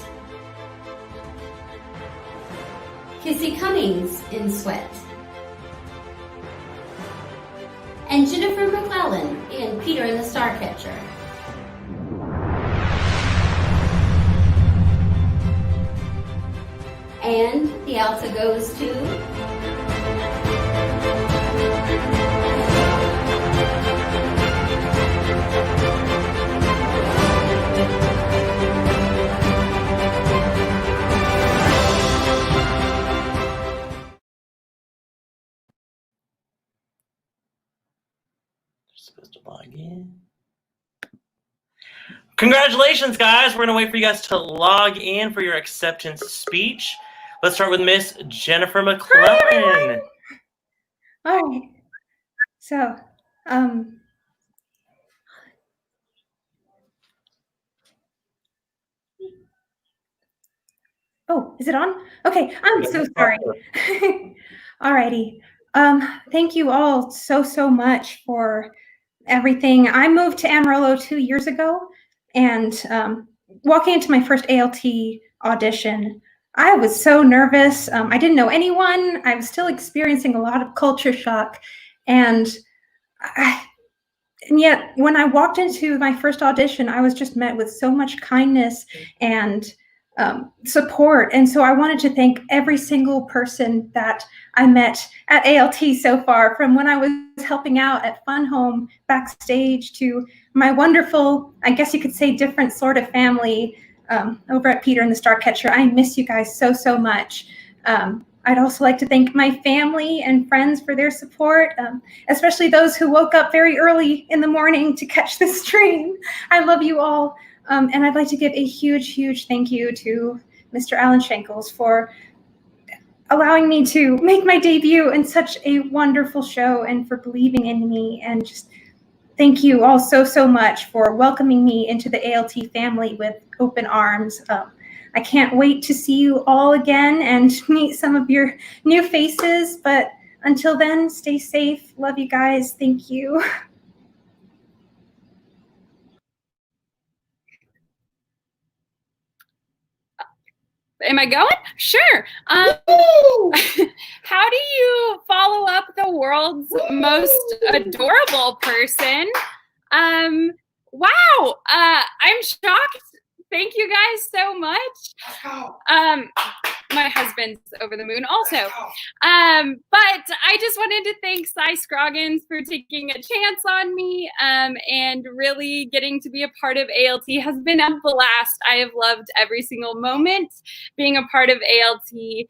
Kissy Cummings in Sweat, and Jennifer McClellan in Peter and the Starcatcher. And the ALTA goes to supposed to log in. Congratulations, guys. We're going to wait for you guys to log in for your acceptance speech. Let's start with Miss Jennifer McClellan. All right. So, oh, is it on? Okay, I'm so sorry. Alrighty. Thank you all so much for everything. I moved to Amarillo 2 years ago, and walking into my first ALT audition, I was so nervous. I didn't know anyone. I was still experiencing a lot of culture shock, and yet when I walked into my first audition, I was just met with so much kindness and support. And so I wanted to thank every single person that I met at ALT so far, from when I was helping out at Fun Home backstage to my wonderful, I guess you could say, different sort of family over at Peter and the Starcatcher. I miss you guys so much. I'd also like to thank my family and friends for their support, especially those who woke up very early in the morning to catch this stream. I love you all. And I'd like to give a huge thank you to Mr. Alan Shankles for allowing me to make my debut in such a wonderful show, and for believing in me. And just thank you all so much for welcoming me into the ALT family with open arms. I can't wait to see you all again and meet some of your new faces. But until then, stay safe. Love you guys. Thank you. Am I going? Sure. How do you follow up the world's most adorable person? Wow. I'm shocked. Thank you guys so much. My husband's over the moon also. But I just wanted to thank Cy Scroggins for taking a chance on me, and really getting to be a part of ALT has been a blast. I have loved every single moment being a part of ALT.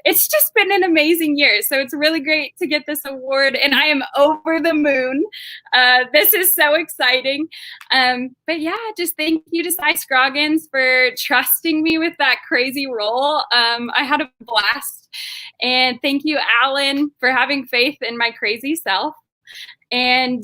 It's just been an amazing year. So it's really great to get this award, and I am over the moon. This is so exciting. But yeah, just thank you to Cy Scroggins for trusting me with that crazy role. I had a blast. And thank you, Alan, for having faith in my crazy self. And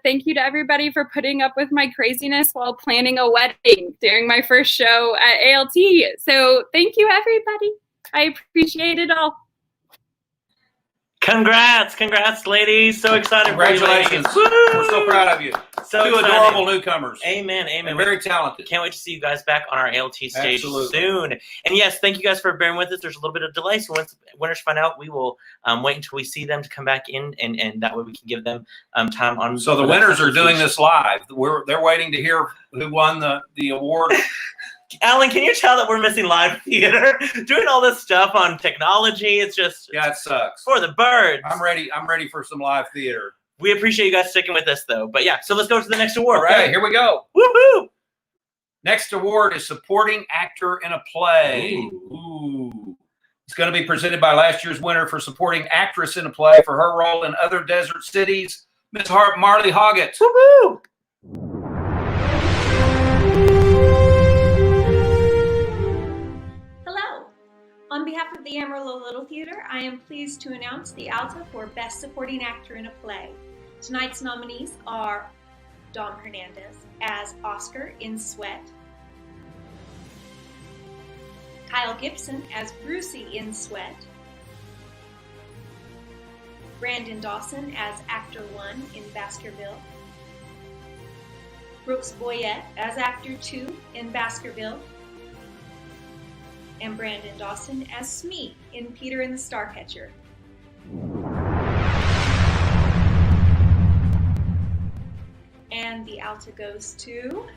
thank you to everybody for putting up with my craziness while planning a wedding during my first show at ALT. So thank you, everybody. I appreciate it all. Congrats, ladies. So excited for you, ladies. Congratulations. We're so proud of you. So Two excited. adorable newcomers. Amen. And very talented. Can't wait to see you guys back on our ALT stage Absolutely. soon. And yes, thank you guys for bearing with us. There's a little bit of delay, so once winners find out, we will wait until we see them to come back in, and that way we can give them time on. So the winners are doing this live. They're waiting to hear who won the award. Alan, can you tell that we're missing live theater? Doing all this stuff on technology, it's just it sucks. For the birds. I'm ready for some live theater. We appreciate you guys sticking with us though. But yeah, so let's go to the next award. All right, here we go. Woohoo! Next award is supporting actor in a play. Ooh. It's going to be presented by last year's winner for supporting actress in a play for her role in Other Desert Cities, Miss Marley Hoggett. Woohoo! On behalf of the Amarillo Little Theatre, I am pleased to announce the ALTA for Best Supporting Actor in a Play. Tonight's nominees are Dom Hernandez as Oscar in Sweat, Kyle Gibson as Brucey in Sweat, Brandon Dawson as Actor 1 in Baskerville, Brooks Boyette as Actor 2 in Baskerville, and Brandon Dawson as Smee in Peter and the Starcatcher. And the ALTA goes to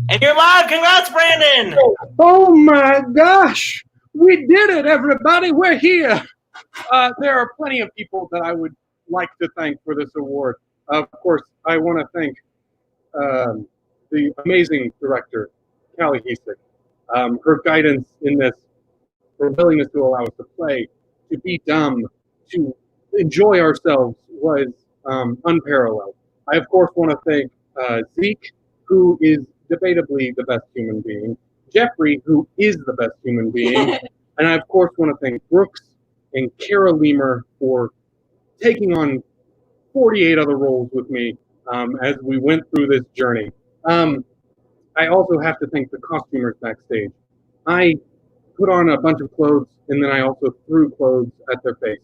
And you're live. Congrats, Brandon. Oh my gosh. We did it, everybody. We're here. There are plenty of people that I would like to thank for this award. Of course, I want to thank the amazing director, Callie Hesick. Her guidance in this, her willingness to allow us to play, to be dumb, to enjoy ourselves was unparalleled. I, of course, want to thank Zeke, who is debatably the best human being, Jeffrey, who is the best human being, and I, of course, want to thank Brooks and Kara Lemer for taking on 48 other roles with me as we went through this journey. I also have to thank the costumers backstage. I put on a bunch of clothes, and then I also threw clothes at their face.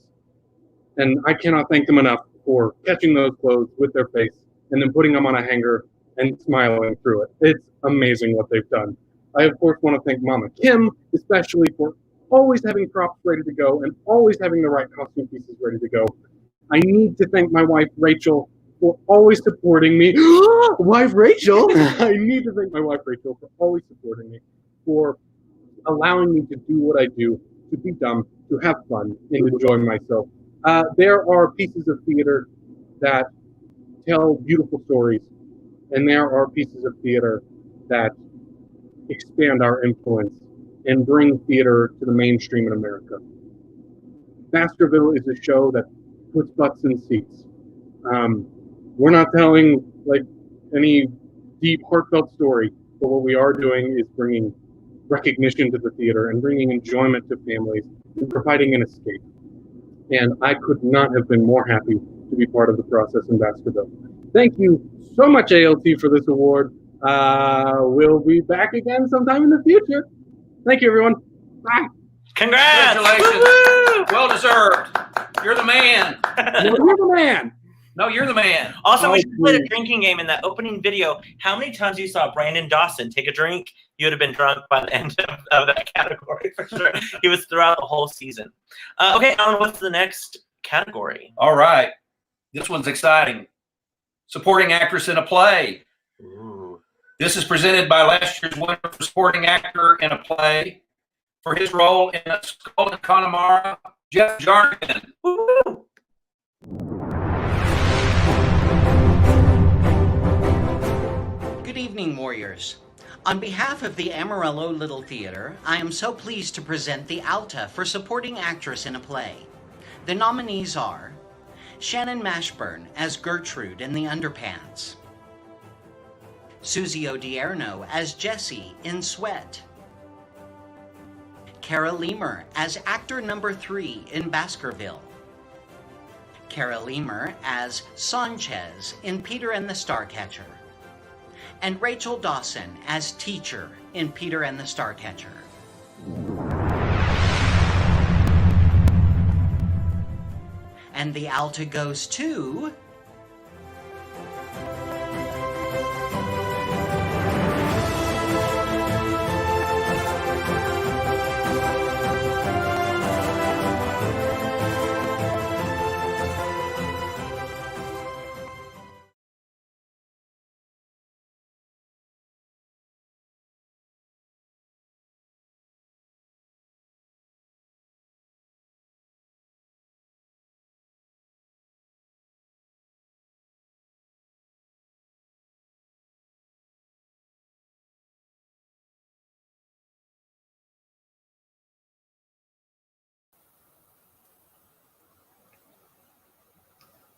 And I cannot thank them enough for catching those clothes with their face and then putting them on a hanger and smiling through it. It's amazing what they've done. I, of course, want to thank Mama Kim, especially for always having props ready to go and always having the right costume pieces ready to go. I need to thank my wife, Rachel, for always supporting me. Wife Rachel! I need to thank my wife, Rachel, for always supporting me, for allowing me to do what I do, to be dumb, to have fun, and enjoy myself. There are pieces of theater that tell beautiful stories, and there are pieces of theater that expand our influence and bring theater to the mainstream in America. Baskerville is a show that puts butts in seats. We're not telling like any deep, heartfelt story, but what we are doing is bringing recognition to the theater and bringing enjoyment to families and providing an escape. And I could not have been more happy to be part of the process in Baskerville. Thank you so much, ALT, for this award. We'll be back again sometime in the future. Thank you, everyone. Bye. Congrats! Congratulations. Well deserved. You're the man. You're the man. No, you're the man. Also, we should play a drinking game in that opening video. How many times you saw Brandon Dawson take a drink, you would have been drunk by the end of that category for sure. He was throughout the whole season. Okay, Alan, what's the next category? All right. This one's exciting. Supporting actress in a play. Ooh. This is presented by last year's winner for supporting actor in a play for his role in A Skull and Connemara, Jeff Jarnigan. Woo! Good evening, warriors. On behalf of the Amarillo Little Theatre, I am so pleased to present the ALTA for Supporting Actress in a Play. The nominees are Shannon Mashburn as Gertrude in The Underpants, Susie Odierno as Jessie in Sweat, Cara Lemer as actor number 3 in Baskerville, Cara Lemer as Sanchez in Peter and the Starcatcher, and Rachel Dawson as teacher in Peter and the Starcatcher. And the ALTA goes to...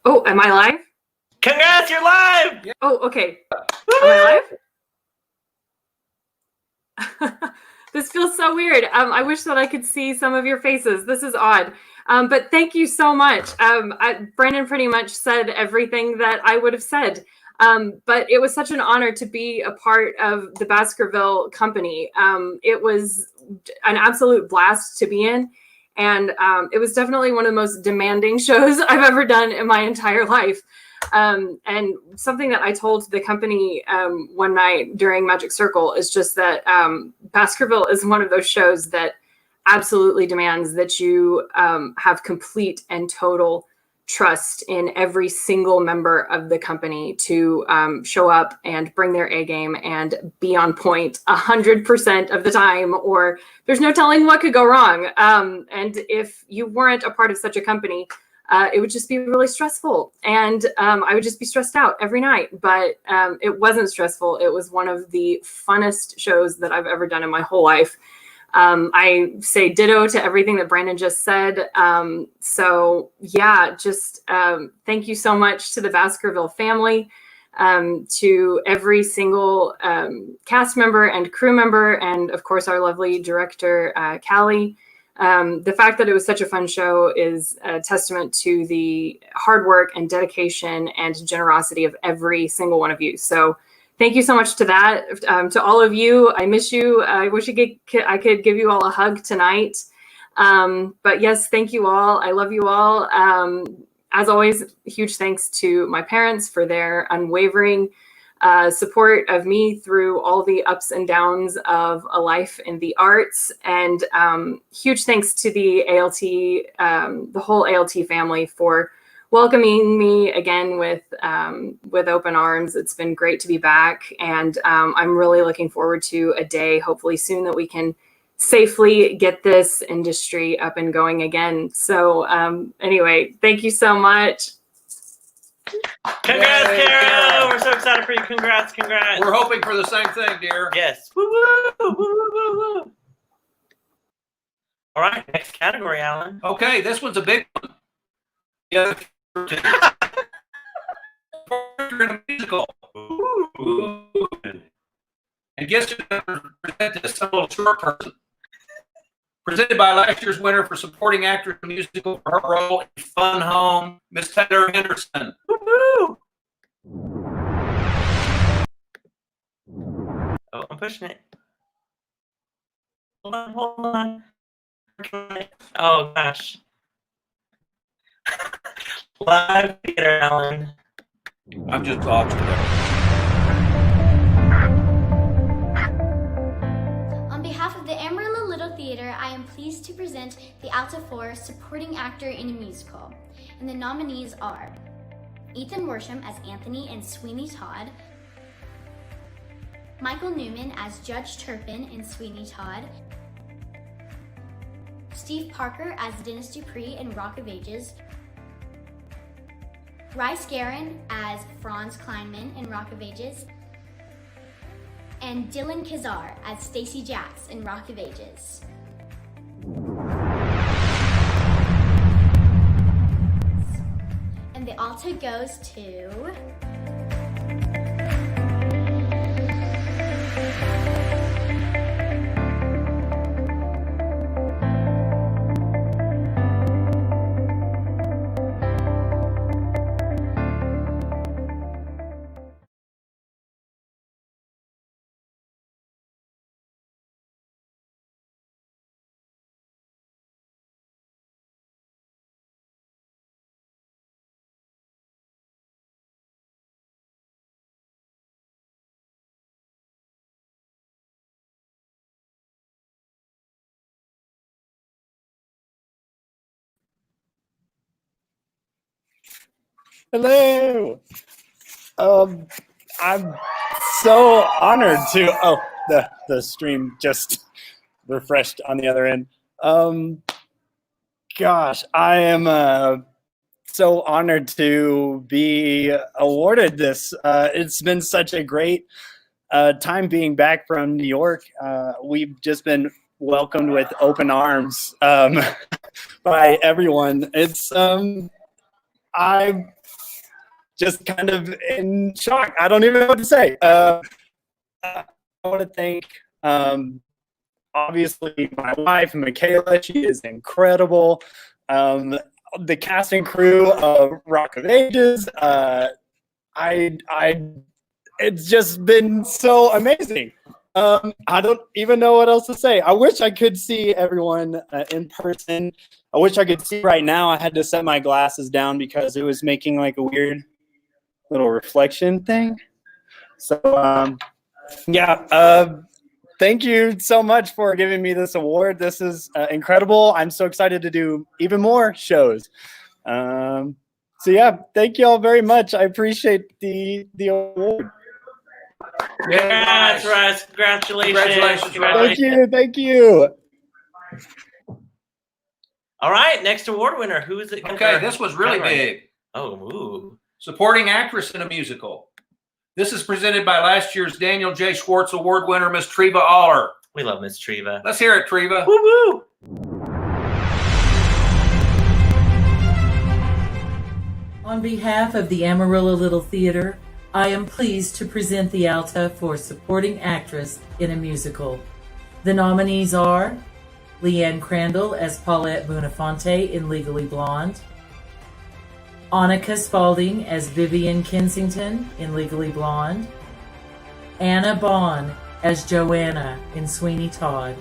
Oh, am I live? Congrats, you're live! Oh, okay. Am I live? This feels so weird. I wish that I could see some of your faces. This is odd. But thank you so much. Brandon pretty much said everything that I would have said. But it was such an honor to be a part of the Baskerville company. It was an absolute blast to be in. And it was definitely one of the most demanding shows I've ever done in my entire life. And something that I told the company one night during Magic Circle is just that Baskerville is one of those shows that absolutely demands that you have complete and total trust in every single member of the company to show up and bring their A game and be on point 100% of the time, or there's no telling what could go wrong. And if you weren't a part of such a company, it would just be really stressful. And I would just be stressed out every night, but it wasn't stressful. It was one of the funnest shows that I've ever done in my whole life. I say ditto to everything that Brandon just said. So yeah, just thank you so much to the Baskerville family, to every single cast member and crew member, and of course our lovely director, Callie. The fact that it was such a fun show is a testament to the hard work and dedication and generosity of every single one of you. So thank you so much to that. To all of you, I miss you. I wish I could give you all a hug tonight. But yes, thank you all. I love you all. As always, huge thanks to my parents for their unwavering support of me through all the ups and downs of a life in the arts. And huge thanks to the ALT, the whole ALT family for welcoming me again with open arms. It's been great to be back, and I'm really looking forward to a day, hopefully soon, that we can safely get this industry up and going again. So anyway, thank you so much. Congrats, Kara! We're so excited for you. Congrats, congrats. We're hoping for the same thing, dear. Yes. Woo, woo, woo, woo, woo, woo. All right, next category, Alan. Okay, this one's a big one. Yeah. In a musical. Ooh. And guess who's going to present this? Some little short person. Presented by last year's winner for supporting actress in a musical for her role in Fun Home, Miss Heather Henderson. Woo-hoo. Oh, I'm pushing it. Hold on. Oh gosh. Live theater, Alan. I'm just talking. On behalf of the Amarillo Little Theatre, I am pleased to present the ALTA for Supporting Actor in a Musical. And the nominees are Ethan Worsham as Anthony in Sweeney Todd, Michael Newman as Judge Turpin in Sweeney Todd, Steve Parker as Dennis Dupree in Rock of Ages, Rice Guerin as Franz Kleinman in Rock of Ages, and Dylan Kazar as Stacy Jacks in Rock of Ages. And the alto goes to... Hello. I'm so honored to. Oh, the stream just refreshed on the other end. Gosh, I am so honored to be awarded this. It's been such a great time being back from New York. We've just been welcomed with open arms by everyone. It's I'm just kind of in shock. I don't even know what to say. I want to thank, obviously, my wife, Michaela. She is incredible. The cast and crew of Rock of Ages. It's just been so amazing. I don't even know what else to say. I wish I could see everyone in person. I wish I could see right now. I had to set my glasses down because it was making like a weird little reflection thing. So thank you so much for giving me this award. This is incredible. I'm so excited to do even more shows. So yeah, thank you all very much. I appreciate the award. Congrats, Russ. Congratulations. Thank you. All right, next award winner. Who is it? Okay, this was really big. Oh, ooh. Supporting actress in a musical. This is presented by last year's Daniel J. Schwartz Award winner, Miss Treva Aller. We love Miss Treva. Let's hear it, Treva. Woo woo. On behalf of the Amarillo Little Theatre, I am pleased to present the ALTA for Supporting Actress in a Musical. The nominees are Leanne Crandall as Paulette Buonafonte in Legally Blonde, Annika Spalding as Vivian Kensington in Legally Blonde, Anna Bond as Joanna in Sweeney Todd,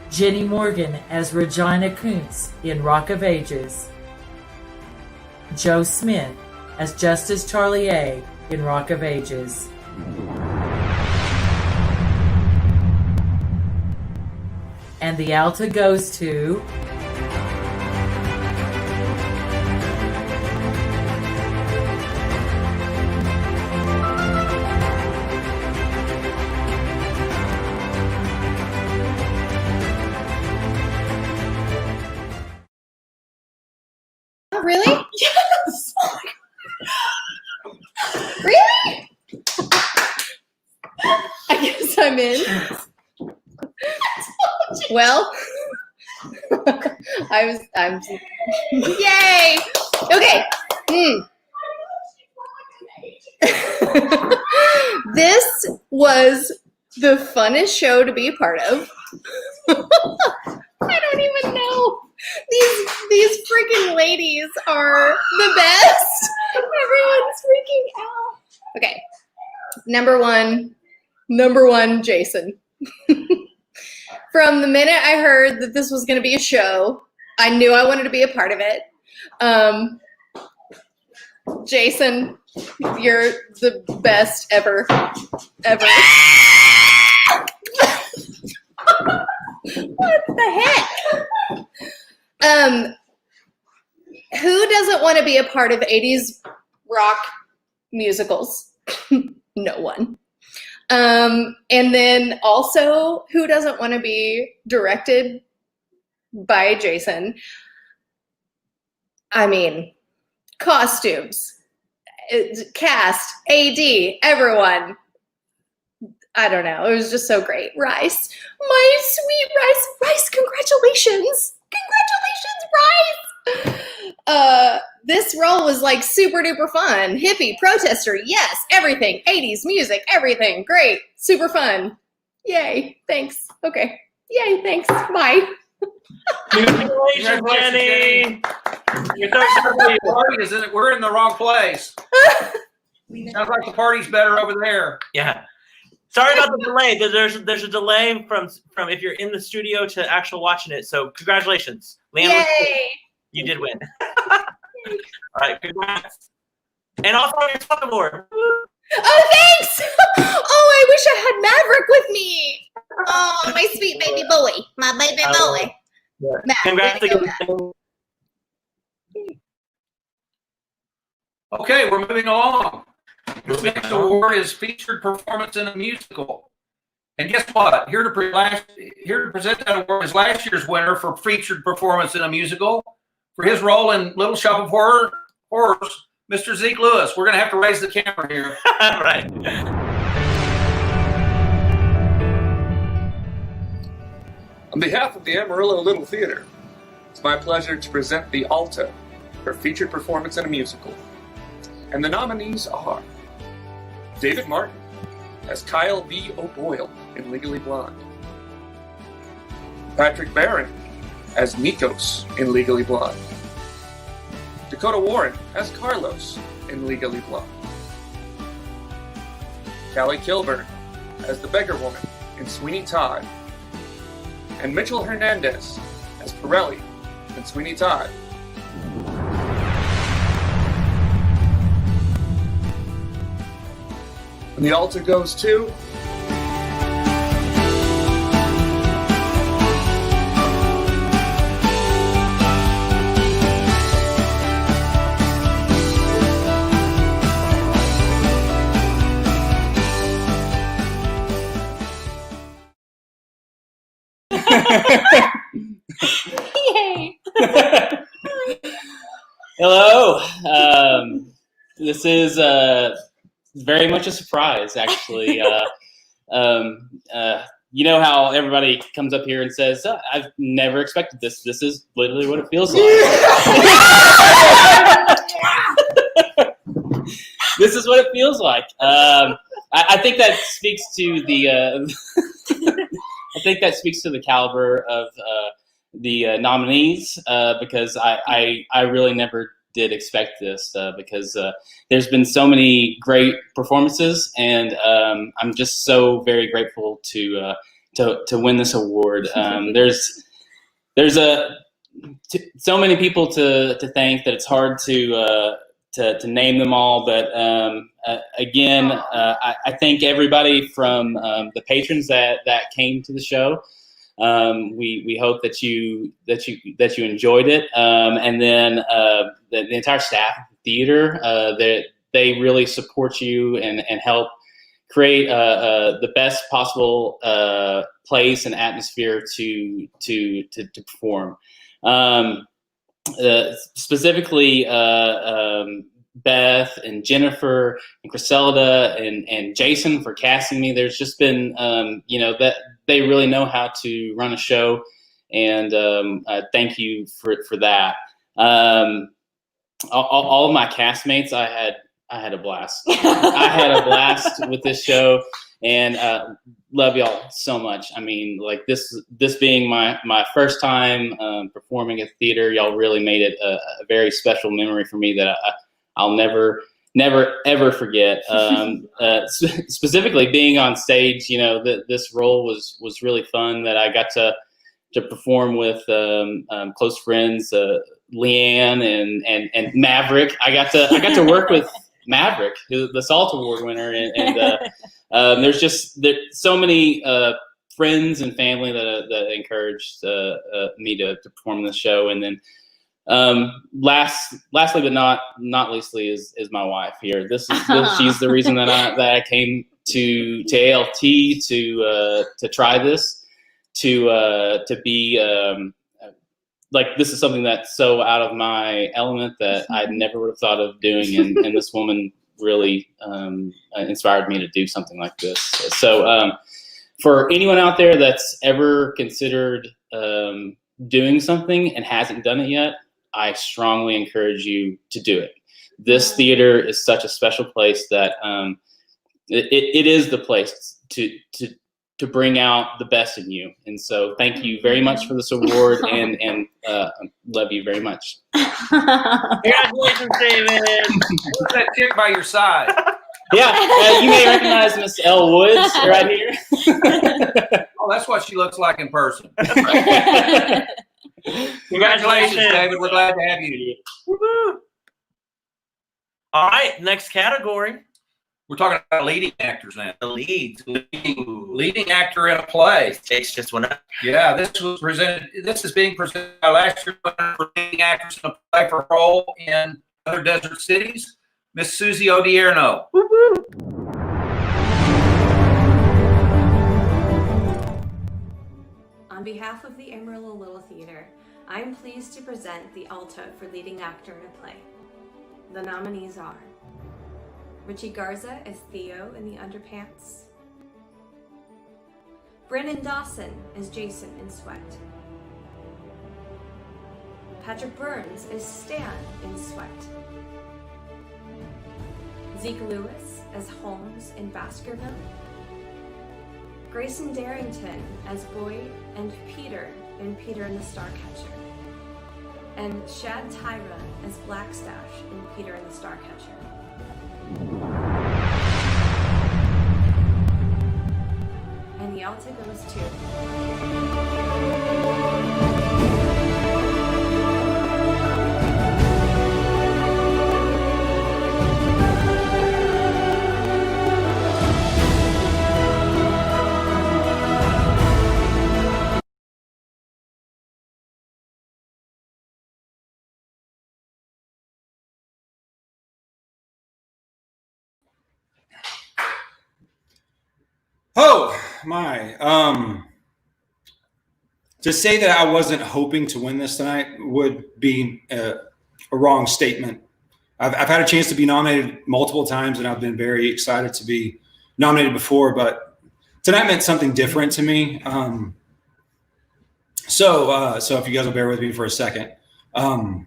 Jenny Morgan as Regina Kuntz in Rock of Ages, Joe Smith as Justice Charlie A. in Rock of Ages. And the ALTA goes to Oh, really? Yes! Really? I guess I'm in. Well, I'm yay! Okay. This was the funnest show to be a part of. I don't even know. These freaking ladies are the best. Everyone's freaking out. Okay. Number one, Jason. From the minute I heard that this was going to be a show, I knew I wanted to be a part of it. Jason, you're the best ever. What the heck? Who doesn't want to be a part of 80s rock musicals? No one. And then also, who doesn't want to be directed by Jason? I mean, costumes, cast, AD, everyone. I don't know. It was just so great. Rice, my sweet Rice. Rice, congratulations. Congratulations, Rice. This role was like super duper fun. Hippie, protester, yes, everything. 80s music, everything. Great. Super fun. Yay. Thanks. Okay. Yay, thanks. Bye. Congratulations, Jenny. You're so The party is in it. We're in the wrong place. Sounds like the party's better over there. Yeah. Sorry about the delay. There's a delay from if you're in the studio to actual watching it. So congratulations, Leanne. Yay. You did win. All right, congrats. And also your talk award. Oh, thanks. Oh, I wish I had Maverick with me. Oh, my sweet baby boy. My baby boy. Congrats again. Okay, we're moving along. The next award is featured performance in a musical. And guess what? Here to present that award is last year's winner for featured performance in a musical. For his role in Little Shop of Horrors, Mr. Zeke Lewis. We're going to have to raise the camera here. Right. On behalf of the Amarillo Little Theatre, it's my pleasure to present the ALTA for featured performance in a musical. And the nominees are David Martin as Kyle V. O'Boyle in Legally Blonde, Patrick Barron as Nikos in Legally Blonde, Dakota Warren as Carlos in Legally Blonde, Callie Kilburn as the Beggar Woman in Sweeney Todd, and Mitchell Hernandez as Pirelli in Sweeney Todd. And the altar goes to Yay. Hello. This is very much a surprise, actually. You know how everybody comes up here and says, I've never expected this. This is literally what it feels like. This is what it feels like. I think that speaks to the I think that speaks to the caliber of the nominees, because I really never did expect this, because there's been so many great performances, and I'm just so very grateful to win this award. There's so many people to thank that it's hard to name them all, but again, I thank everybody from the patrons that came to the show. We hope that you enjoyed it, and then the entire staff of the theater, that they really support you and help create the best possible place and atmosphere to perform. Specifically, Beth and Jennifer and Griselda and Jason for casting me. There's just been, that they really know how to run a show, and thank you for that. All of my castmates, I had a blast. I had a blast with this show, and love y'all so much. I mean, like this being my first time performing at theater, y'all really made it a very special memory for me that I'll never ever forget. Specifically being on stage, this role was really fun. That I got to perform with close friends, Leanne and Maverick. I got to work with Maverick, the SALT Award winner, and there's so many friends and family that encouraged me to perform this show. And then lastly but not leastly is my wife here. She's the reason that I came to ALT to try this, to be this is something that's so out of my element that I never would have thought of doing, and this woman really inspired me to do something like this. So for anyone out there that's ever considered doing something and hasn't done it yet, I strongly encourage you to do it. This theater is such a special place that it is the place to bring out the best in you. And so thank you very much for this award, and love you very much. Congratulations, David. Who's that chick by your side? Yeah, you may recognize Miss Elle Woods right here. Oh, that's what she looks like in person. Congratulations, David. We're glad to have you. Woo-hoo. All right, next category. We're talking about leading actors now. The leads. Leading actor in a play. Takes just one up. Yeah, this is being presented by last year's winner for leading actress in a play for role in Other Desert Cities, Miss Susie Odierno. On behalf of the Amarillo Little Theatre, I am pleased to present the ALTA for leading actor in a play. The nominees are Richie Garza as Theo in The Underpants, Brandon Dawson as Jason in Sweat, Patrick Burns as Stan in Sweat, Zeke Lewis as Holmes in Baskerville, Grayson Darrington as Boyd and Peter in Peter and the Starcatcher, and Shad Tyra as Blackstash in Peter and the Starcatcher. And the ALTA goes to Oh my! To say that I wasn't hoping to win this tonight would be a wrong statement. I've had a chance to be nominated multiple times, and I've been very excited to be nominated before. But tonight meant something different to me. So if you guys will bear with me for a second. To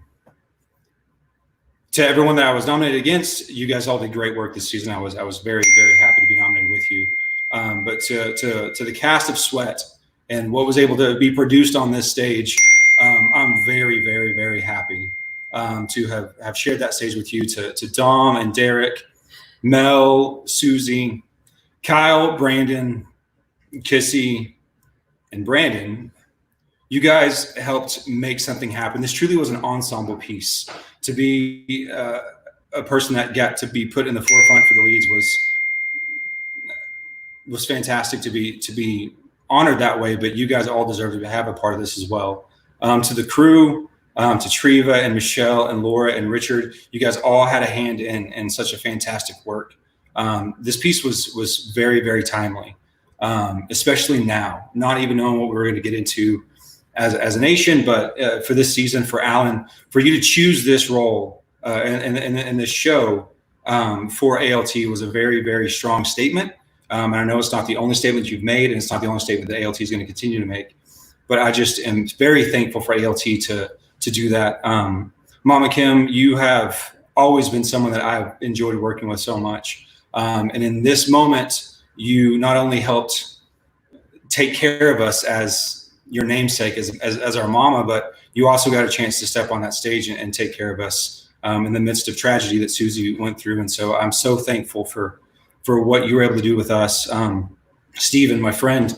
everyone that I was nominated against, you guys all did great work this season. I was very, very happy to be nominated with you. But to the cast of Sweat and what was able to be produced on this stage, I'm very, very, very happy to have shared that stage with you. To Dom and Derek, Mel, Susie, Kyle, Brandon, Kissy, and Brandon, you guys helped make something happen. This truly was an ensemble piece. To be a person that got to be put in the forefront for the leads was fantastic to be honored that way, but you guys all deserve to have a part of this as well. To the crew, to Treva and Michelle and Laura and Richard, you guys all had a hand in such a fantastic work. This piece was very, very timely, especially now, not even knowing what we were going to get into as a nation, but for this season, for Alan, for you to choose this role and this show for ALT was a very, very strong statement. And I know it's not the only statement you've made, and it's not the only statement that ALT is going to continue to make. But I just am very thankful for ALT to do that. Mama Kim, you have always been someone that I've enjoyed working with so much. And in this moment, you not only helped take care of us as your namesake, as our mama, but you also got a chance to step on that stage and take care of us in the midst of tragedy that Susie went through. And so I'm so thankful for what you were able to do with us. Steven, my friend,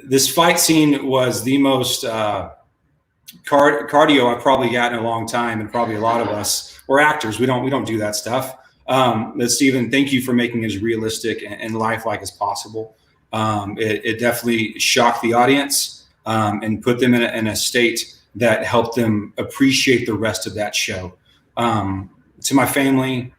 this fight scene was the most cardio I've probably gotten in a long time, and probably a lot of us. We're actors. We don't do that stuff. But Steven, thank you for making it as realistic and lifelike as possible. It definitely shocked the audience and put them in a state that helped them appreciate the rest of that show. To my family,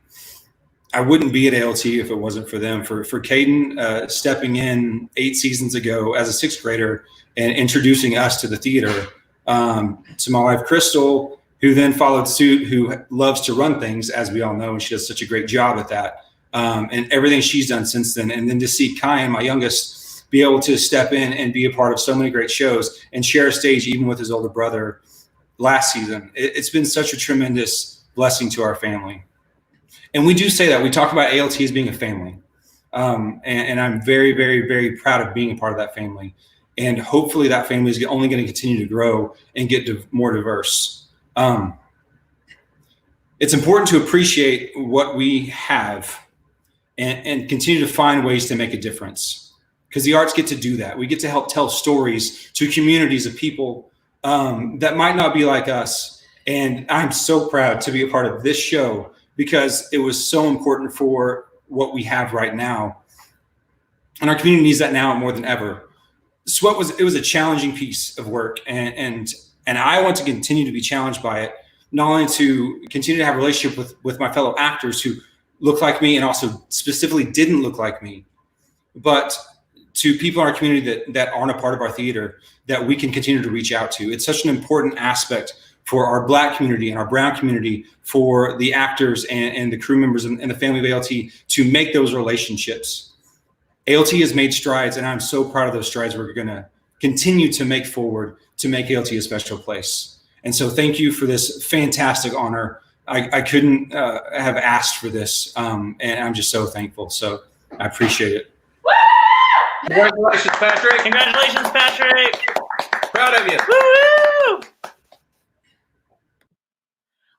I wouldn't be at ALT if it wasn't for them. For Caden stepping in 8 seasons ago as a 6th grader and introducing us to the theater. To my wife, Crystal, who then followed suit, who loves to run things, as we all know, and she does such a great job at that. and everything she's done since then. And then to see Kyan, my youngest, be able to step in and be a part of so many great shows and share a stage even with his older brother last season. It's been such a tremendous blessing to our family. And we do say that. We talk about ALT as being a family. And I'm very, very, very proud of being a part of that family. And hopefully that family is only going to continue to grow and get more diverse. It's important to appreciate what we have and continue to find ways to make a difference, because the arts get to do that. We get to help tell stories to communities of people that might not be like us. And I'm so proud to be a part of this show because it was so important for what we have right now. And our community needs that now more than ever. So it was a challenging piece of work, and I want to continue to be challenged by it, not only to continue to have a relationship with my fellow actors who look like me and also specifically didn't look like me, but to people in our community that aren't a part of our theater that we can continue to reach out to. It's such an important aspect for our Black community and our brown community, for the actors and the crew members and the family of ALT to make those relationships. ALT has made strides, and I'm so proud of those strides we're going to continue to make forward to make ALT a special place. And so thank you for this fantastic honor. I couldn't have asked for this, and I'm just so thankful. So I appreciate it. Congratulations, Patrick. Congratulations, Patrick. Proud of you. Woo!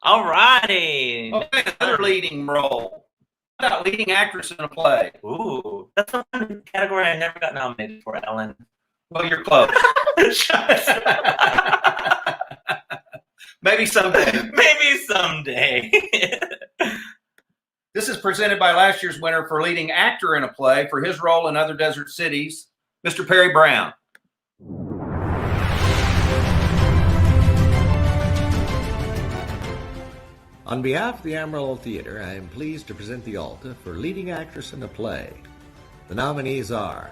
All righty. Okay, another leading role. How about leading actress in a play? Ooh, that's one category I never got nominated for, Ellen. Well, you're close. Maybe someday. Maybe someday. This is presented by last year's winner for leading actor in a play for his role in Other Desert Cities, Mr. Perry Brown. On behalf of the Amarillo Theatre, I am pleased to present the ALTA for leading actress in a play. The nominees are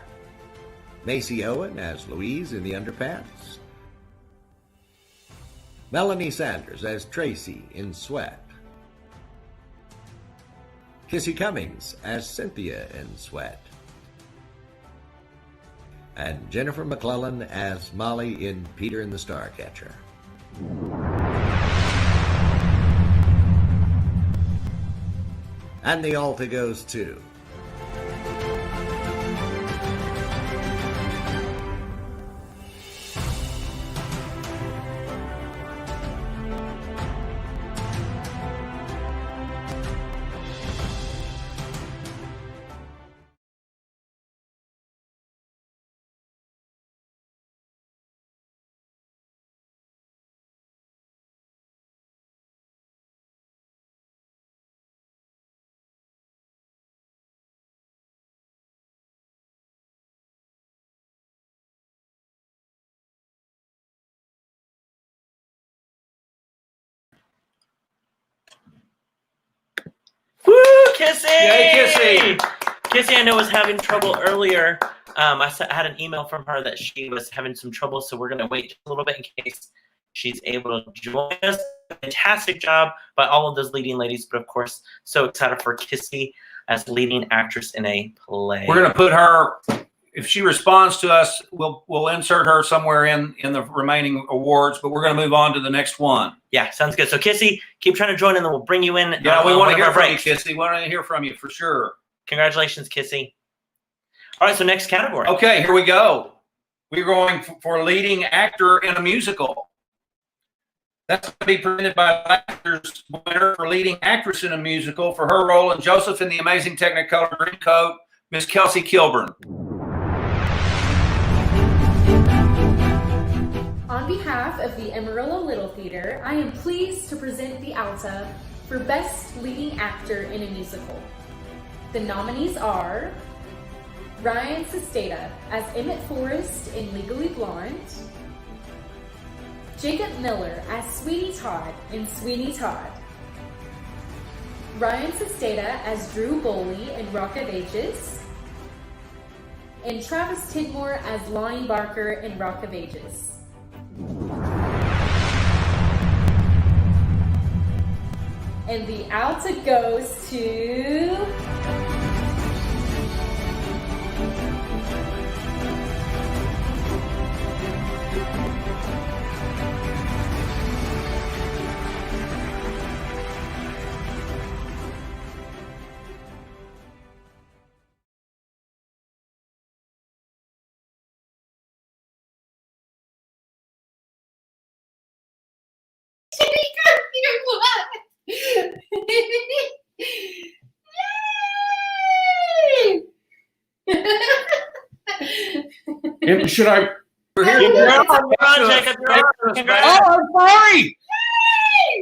Macy Owen as Louise in The Underpants, Melanie Sanders as Tracy in Sweat, Kissy Cummings as Cynthia in Sweat, and Jennifer McClellan as Molly in Peter and the Starcatcher. And the ALTA goes to Woo, Kissy! Yay, Kissy! Kissy, I know, was having trouble earlier. I had an email from her that she was having some trouble, so we're going to wait just a little bit in case she's able to join us. Fantastic job by all of those leading ladies, but of course, so excited for Kissy as leading actress in a play. We're going to put her, if she responds to us, we'll insert her somewhere in the remaining awards, but we're going to move on to the next one. Yeah, sounds good. So Kissy, keep trying to join and then we'll bring you in. Yeah, we want to hear from you, Kissy. We want to hear from you for sure. Congratulations, Kissy. All right, so next category. Okay, here we go. We're going for leading actor in a musical. That's going to be presented by last year's winner for leading actress in a musical for her role in Joseph in the Amazing Technicolor Dreamcoat, Miss Kelsey Kilburn. On behalf of the Amarillo Little Theatre, I am pleased to present the ALTA for Best Leading Actor in a Musical. The nominees are Ryan Sesteta as Emmett Forrest in Legally Blonde, Jacob Miller as Sweeney Todd in Sweeney Todd, Ryan Sesteta as Drew Boley in Rock of Ages, and Travis Tidmore as Lonnie Barker in Rock of Ages. And the ALTA goes to And should I? You're on, Jacob. Oh, I'm sorry.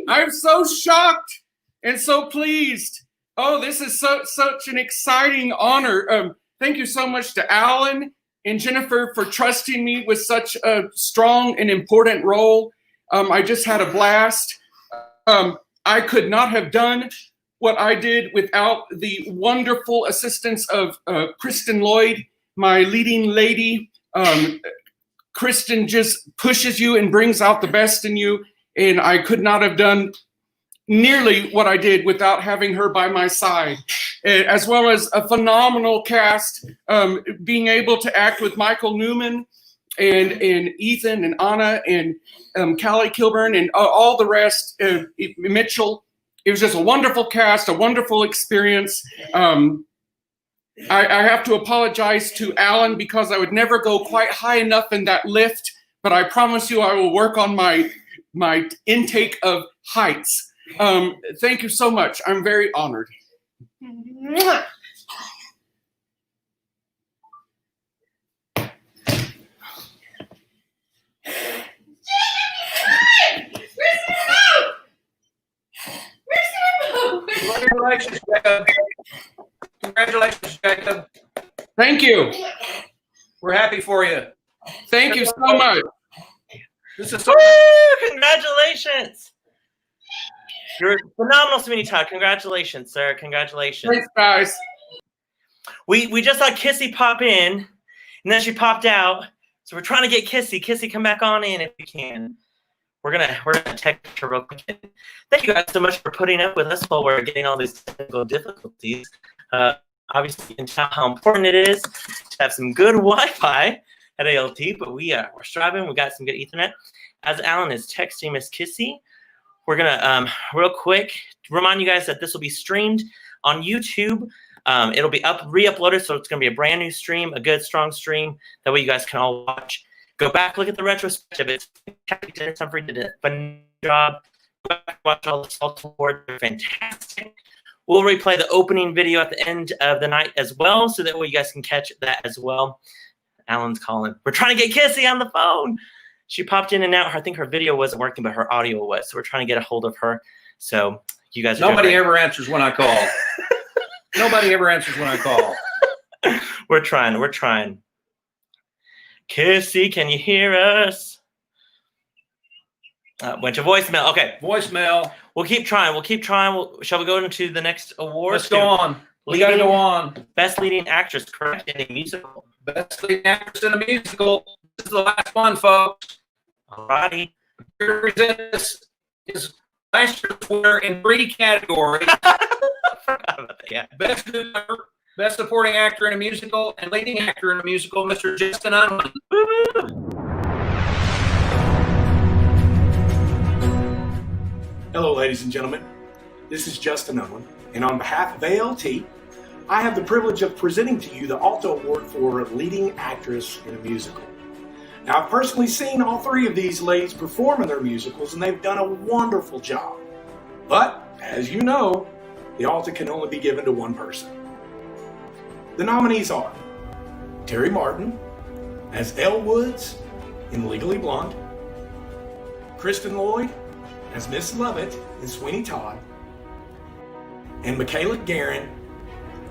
I'm so shocked and so pleased. Oh, this is such an exciting honor. Thank you so much to Alan and Jennifer for trusting me with such a strong and important role. I just had a blast. I could not have done what I did without the wonderful assistance of Kristen Lloyd, my leading lady. Kristen just pushes you and brings out the best in you, and I could not have done nearly what I did without having her by my side, as well as a phenomenal cast, being able to act with Michael Newman and Ethan and Anna and Callie Kilburn and all the rest, Mitchell. It was just a wonderful cast, a wonderful experience. I have to apologize to Alan because I would never go quite high enough in that lift, but I promise you I will work on my intake of heights. Thank you so much. I'm very honored. Congratulations, Jacob. Congratulations, Jacob. Thank you. We're happy for you. Thank you so much. This is Woo! Congratulations. You're phenomenal, Sweeney Todd. Congratulations, sir. Congratulations. Thanks, guys. We just saw Kissy pop in, and then she popped out. So we're trying to get Kissy. Kissy, come back on in if we can. We're gonna text her real quick. Thank you guys so much for putting up with us while we're getting all these technical difficulties. Obviously, you can tell how important it is to have some good Wi-Fi at ALT, but we're striving. We got some good Ethernet. As Alan is texting Miss Kissy, we're gonna real quick remind you guys that this will be streamed on YouTube. It'll be re-uploaded, so it's gonna be a brand new stream, a good strong stream. That way you guys can all watch. Go back, look at the retrospective. It's fantastic. Humphrey did a fun job. Go back, watch all the SALT awards. They're fantastic. We'll replay the opening video at the end of the night as well, so that way you guys can catch that as well. Alan's calling. We're trying to get Kissy on the phone. She popped in and out. I think her video wasn't working, but her audio was. So we're trying to get a hold of her. So you guys are Nobody ever answers when I call. Nobody ever answers when I call. We're trying. Kissy, can you hear us? Went to voicemail. Okay. Voicemail. We'll keep trying. Shall we go into the next award? Let's go on. We got to go on. Best leading actress, correct, in a musical. Best leading actress in a musical. This is the last one, folks. All righty. Here to present this is last year's winner in 3 categories. Yeah. Best newcomer, best supporting actor in a musical, and leading actor in a musical, Mr. Justin Unwin. Hello, ladies and gentlemen. This is Justin Unwin, and on behalf of ALT, I have the privilege of presenting to you the ALTA Award for Leading Actress in a Musical. Now, I've personally seen all 3 of these ladies perform in their musicals, and they've done a wonderful job. But, as you know, the ALTA can only be given to one person. The nominees are Terry Martin as Elle Woods in Legally Blonde, Kristen Lloyd as Miss Lovett in Sweeney Todd, and Michaela Guerin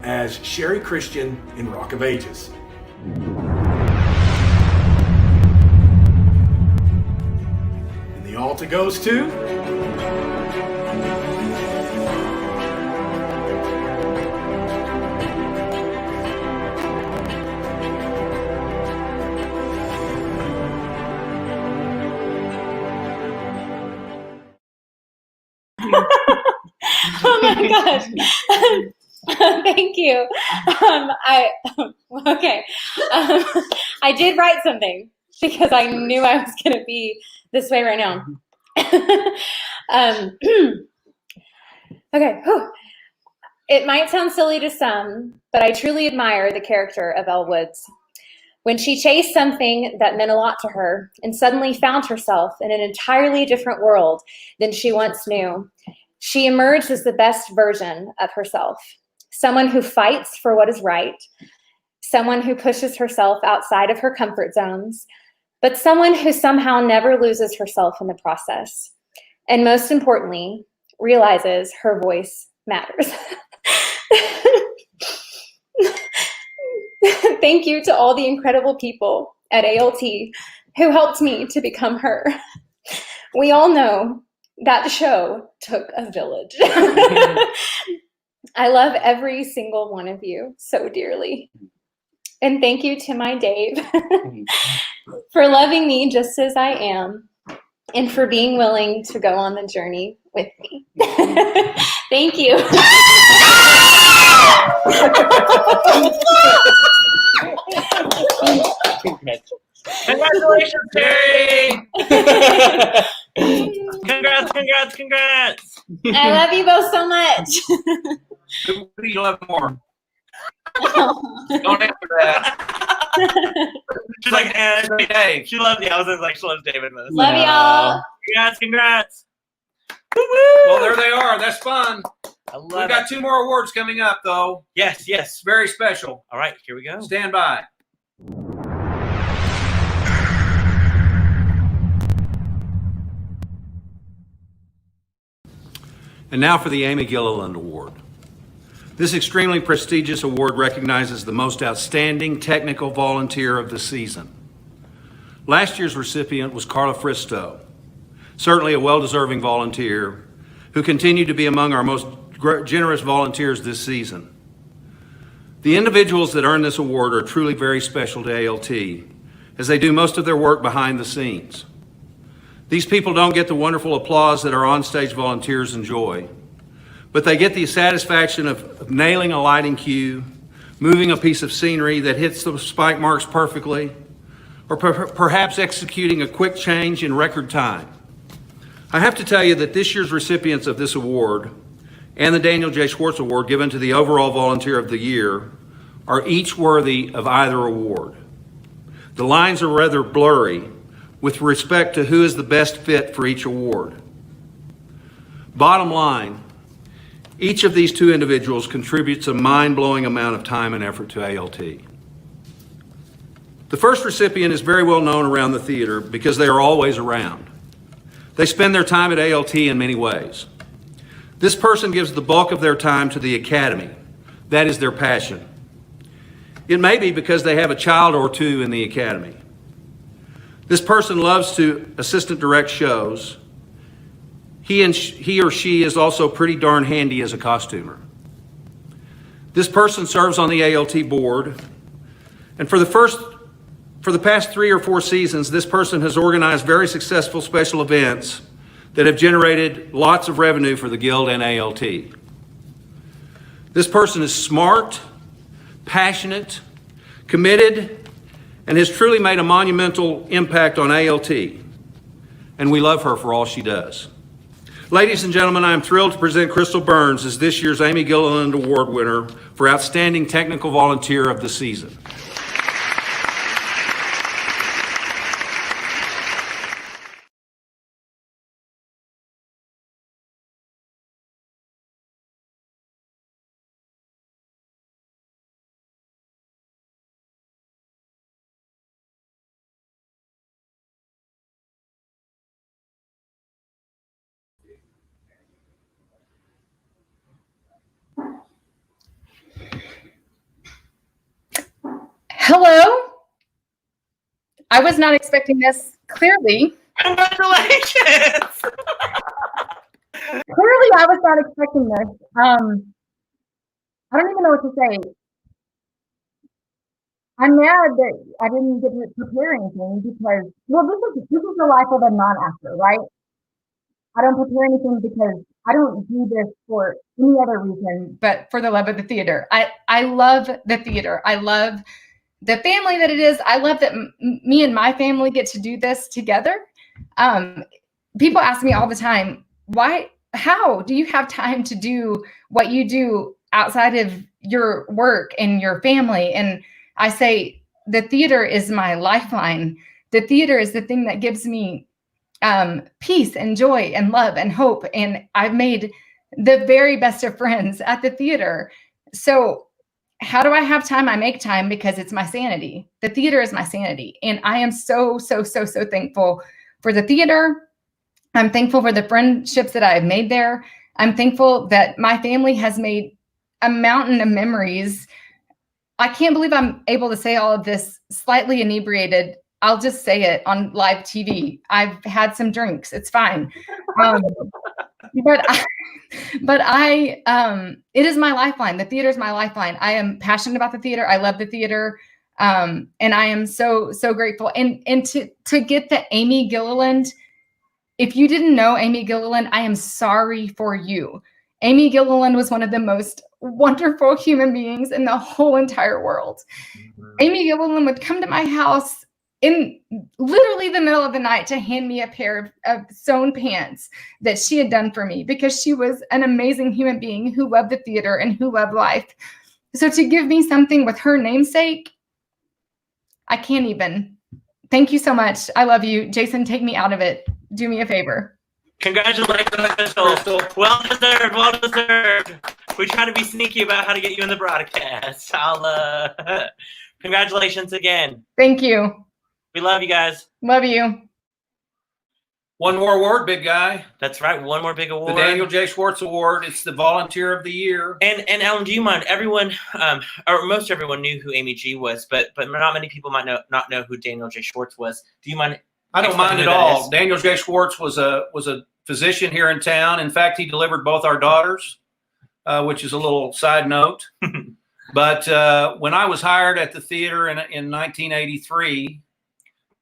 as Sherry Christian in Rock of Ages. And the ALTA goes to Oh my gosh. Thank you. I did write something because I knew I was going to be this way right now. Okay. Whew. It might sound silly to some, but I truly admire the character of Elle Woods. When she chased something that meant a lot to her and suddenly found herself in an entirely different world than she once knew, she emerged as the best version of herself. Someone who fights for what is right, someone who pushes herself outside of her comfort zones, but someone who somehow never loses herself in the process. And most importantly, realizes her voice matters. Thank you to all the incredible people at ALT who helped me to become her. We all know that show took a village. I love every single one of you so dearly. And thank you to my Dave for loving me just as I am and for being willing to go on the journey with me. Thank you. Congratulations, Terry! Congrats, congrats, congrats! I love you both so much. Who do you love more? Don't answer that. She's like, Dave. She loves, I was like, she loves David most. Love y'all. Congrats, congrats. Well, there they are. That's fun. We've love got 2 more awards coming up, though. Yes, yes. Very special. All right, here we go. Stand by. And now for the Amy Gililland Award. This extremely prestigious award recognizes the most outstanding technical volunteer of the season. Last year's recipient was Carla Fristow, certainly a well-deserving volunteer who continued to be among our most generous volunteers this season. The individuals that earn this award are truly very special to ALT, as they do most of their work behind the scenes. These people don't get the wonderful applause that our onstage volunteers enjoy, but they get the satisfaction of nailing a lighting cue, moving a piece of scenery that hits the spike marks perfectly, or perhaps executing a quick change in record time. I have to tell you that this year's recipients of this award and the Daniel J. Schwartz Award given to the overall volunteer of the year are each worthy of either award. The lines are rather blurry with respect to who is the best fit for each award. Bottom line, each of these 2 individuals contributes a mind-blowing amount of time and effort to ALT. The first recipient is very well known around the theater because they are always around. They spend their time at ALT in many ways. This person gives the bulk of their time to the academy. That is their passion. It may be because they have a child or 2 in the academy. This person loves to assistant direct shows. He or she is also pretty darn handy as a costumer. This person serves on the ALT board, and for the past 3 or 4 seasons, this person has organized very successful special events that have generated lots of revenue for the Guild and ALT. This person is smart, passionate, committed, and has truly made a monumental impact on ALT, and we love her for all she does. Ladies and gentlemen, I am thrilled to present Crystal Burns as this year's Amy Gililland Award winner for Outstanding Technical Volunteer of the Season. Hello. I was not expecting this, clearly. Congratulations! Clearly, I was not expecting this. I don't even know what to say. I'm mad that I didn't get to prepare anything because, well, this is the life of a non-actor, right? I don't prepare anything because I don't do this for any other reason but for the love of the theater. I love the theater. I love the family that it is. I love that me and my family get to do this together. People ask me all the time, how do you have time to do what you do outside of your work and your family? And I say, the theater is my lifeline. The theater is the thing that gives me peace and joy and love and hope. And I've made the very best of friends at the theater. So how do I have time? I make time because it's my sanity. The theater is my sanity. And I am so, so, so, so thankful for the theater. I'm thankful for the friendships that I've made there. I'm thankful that my family has made a mountain of memories. I can't believe I'm able to say all of this slightly inebriated. I'll just say it on live TV. I've had some drinks. It's fine. But it is my lifeline. The theater is my lifeline. I am passionate about the theater. I love the theater. And I am so, so grateful. And to get the Amy Gililland, if you didn't know Amy Gililland, I am sorry for you. Amy Gililland was one of the most wonderful human beings in the whole entire world. Amy Gililland would come to my house in literally the middle of the night to hand me a pair of sewn pants that she had done for me because she was an amazing human being who loved the theater and who loved life. So to give me something with her namesake, I can't even. Thank you so much. I love you. Jason, take me out of it. Do me a favor. Congratulations, Crystal. Well deserved. Well deserved. We try to be sneaky about how to get you in the broadcast. Congratulations again. Thank you. We love you guys. Love you. One more award, big guy. That's right. One more big award. The Daniel J. Schwartz Award. It's the Volunteer of the Year. And Alan, do you mind? Everyone, or most everyone knew who Amy G was, but not many people might not know who Daniel J. Schwartz was. Do you mind? I don't mind at all. Daniel J. Schwartz was a physician here in town. In fact, he delivered both our daughters, which is a little side note. But when I was hired at the theater in 1983,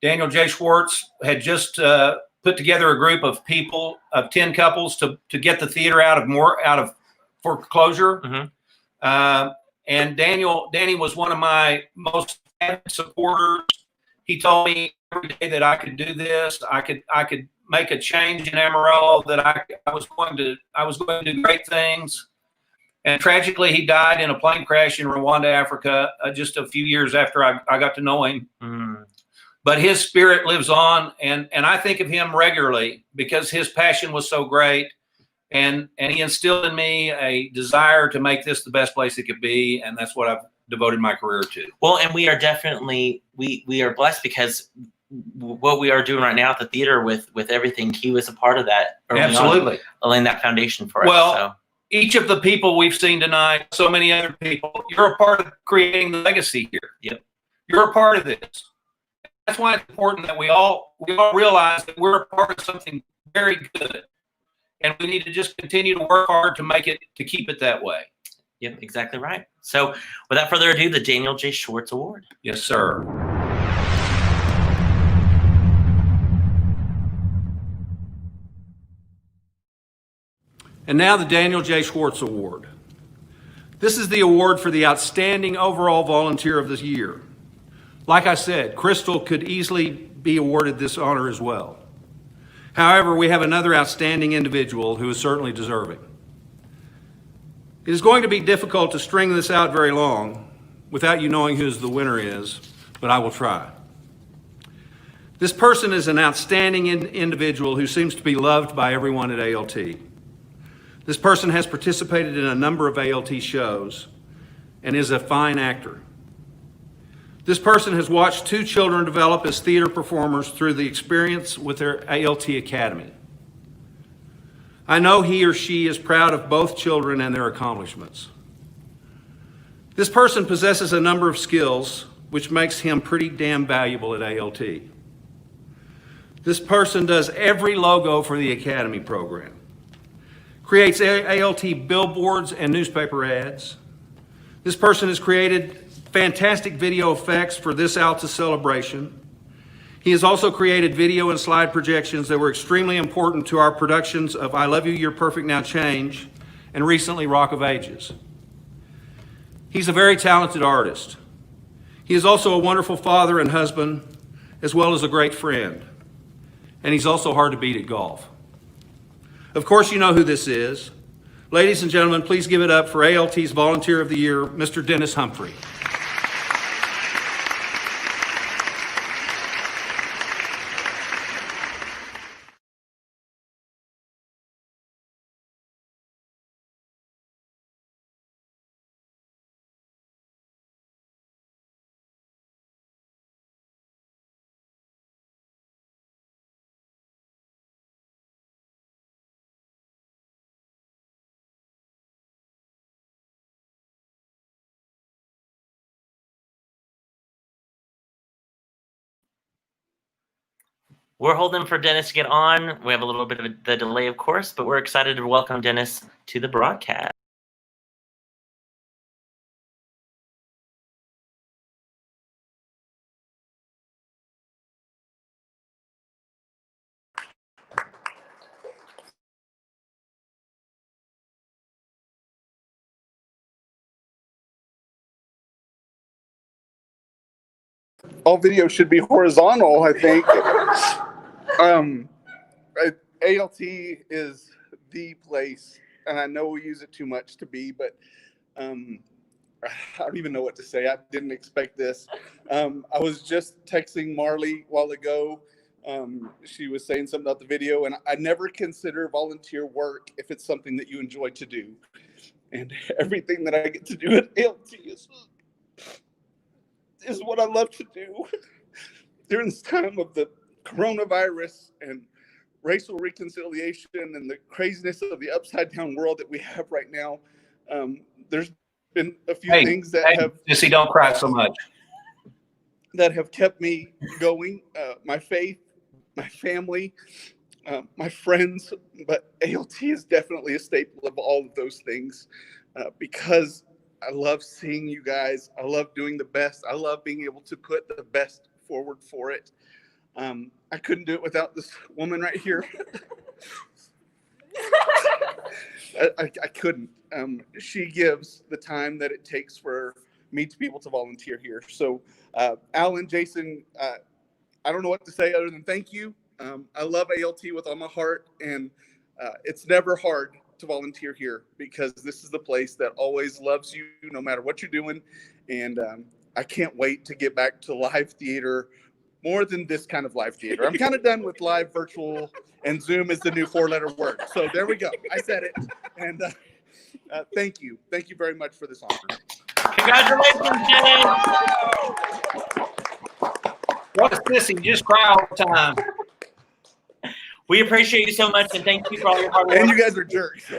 Daniel J. Schwartz had just put together a group of people, of 10 couples, to get the theater out of foreclosure. And Danny was one of my most avid supporters. He told me every day that I could do this. I could make a change in Amarillo. That I was going to do great things. And tragically, he died in a plane crash in Rwanda, Africa, just a few years after I got to know him. But his spirit lives on, and I think of him regularly because his passion was so great, and he instilled in me a desire to make this the best place it could be, and that's what I've devoted my career to. Well, and we are definitely we are blessed because what we are doing right now at the theater with everything, he was a part of that. Absolutely, laying that foundation for us. Well, each of the people we've seen tonight, so many other people, you're a part of creating the legacy here. Yep, you're a part of this. That's why it's important that we all realize that we're a part of something very good, and we need to just continue to work hard to keep it that way. Yep, exactly right. So, without further ado, the Daniel J. Schwartz Award. Yes, sir. And now the Daniel J. Schwartz Award. This is the award for the outstanding overall volunteer of the year. Like I said, Crystal could easily be awarded this honor as well. However, we have another outstanding individual who is certainly deserving. It is going to be difficult to string this out very long without you knowing who the winner is, but I will try. This person is an outstanding individual who seems to be loved by everyone at ALT. This person has participated in a number of ALT shows and is a fine actor. This person has watched 2 children develop as theater performers through the experience with their ALT Academy. I know he or she is proud of both children and their accomplishments. This person possesses a number of skills which makes him pretty damn valuable at ALT. This person does every logo for the Academy program, creates ALT billboards and newspaper ads. This person has created fantastic video effects for this ALTA celebration. He has also created video and slide projections that were extremely important to our productions of I Love You, You're Perfect, Now Change, and recently Rock of Ages. He's a very talented artist. He is also a wonderful father and husband, as well as a great friend. And he's also hard to beat at golf. Of course, you know who this is. Ladies and gentlemen, please give it up for ALT's Volunteer of the Year, Mr. Dennis Humphrey. We're holding for Dennis to get on. We have a little bit of the delay, of course, but we're excited to welcome Dennis to the broadcast. All video should be horizontal, I think. ALT is the place, and I know we use it too much to be, but I don't even know what to say. I didn't expect this. I was just texting Marley a while ago. She was saying something about the video, and I never consider volunteer work if it's something that you enjoy to do. And everything that I get to do at ALT is what I love to do. During this time of the coronavirus and racial reconciliation and the craziness of the upside down world that we have right now, there's been a few things that have Jesse, don't cry so much. That have kept me going. My faith, my family, my friends, but ALT is definitely a staple of all of those things because I love seeing you guys. I love doing the best. I love being able to put the best forward for it. I couldn't do it without this woman right here. I couldn't. She gives the time that it takes for me to be able to volunteer here. So, Alan, Jason, I don't know what to say other than thank you. I love ALT with all my heart, and it's never hard to volunteer here because this is the place that always loves you no matter what you're doing. And I can't wait to get back to live theater, more than this kind of live theater. I'm kind of done with live, virtual, and Zoom is the new 4-letter word. So there we go. I said it. And thank you. Thank you very much for this honor. Congratulations, Jay. What a sissy. Just cry all the time. We appreciate you so much, and thank you for all your hard work. And you guys are jerks.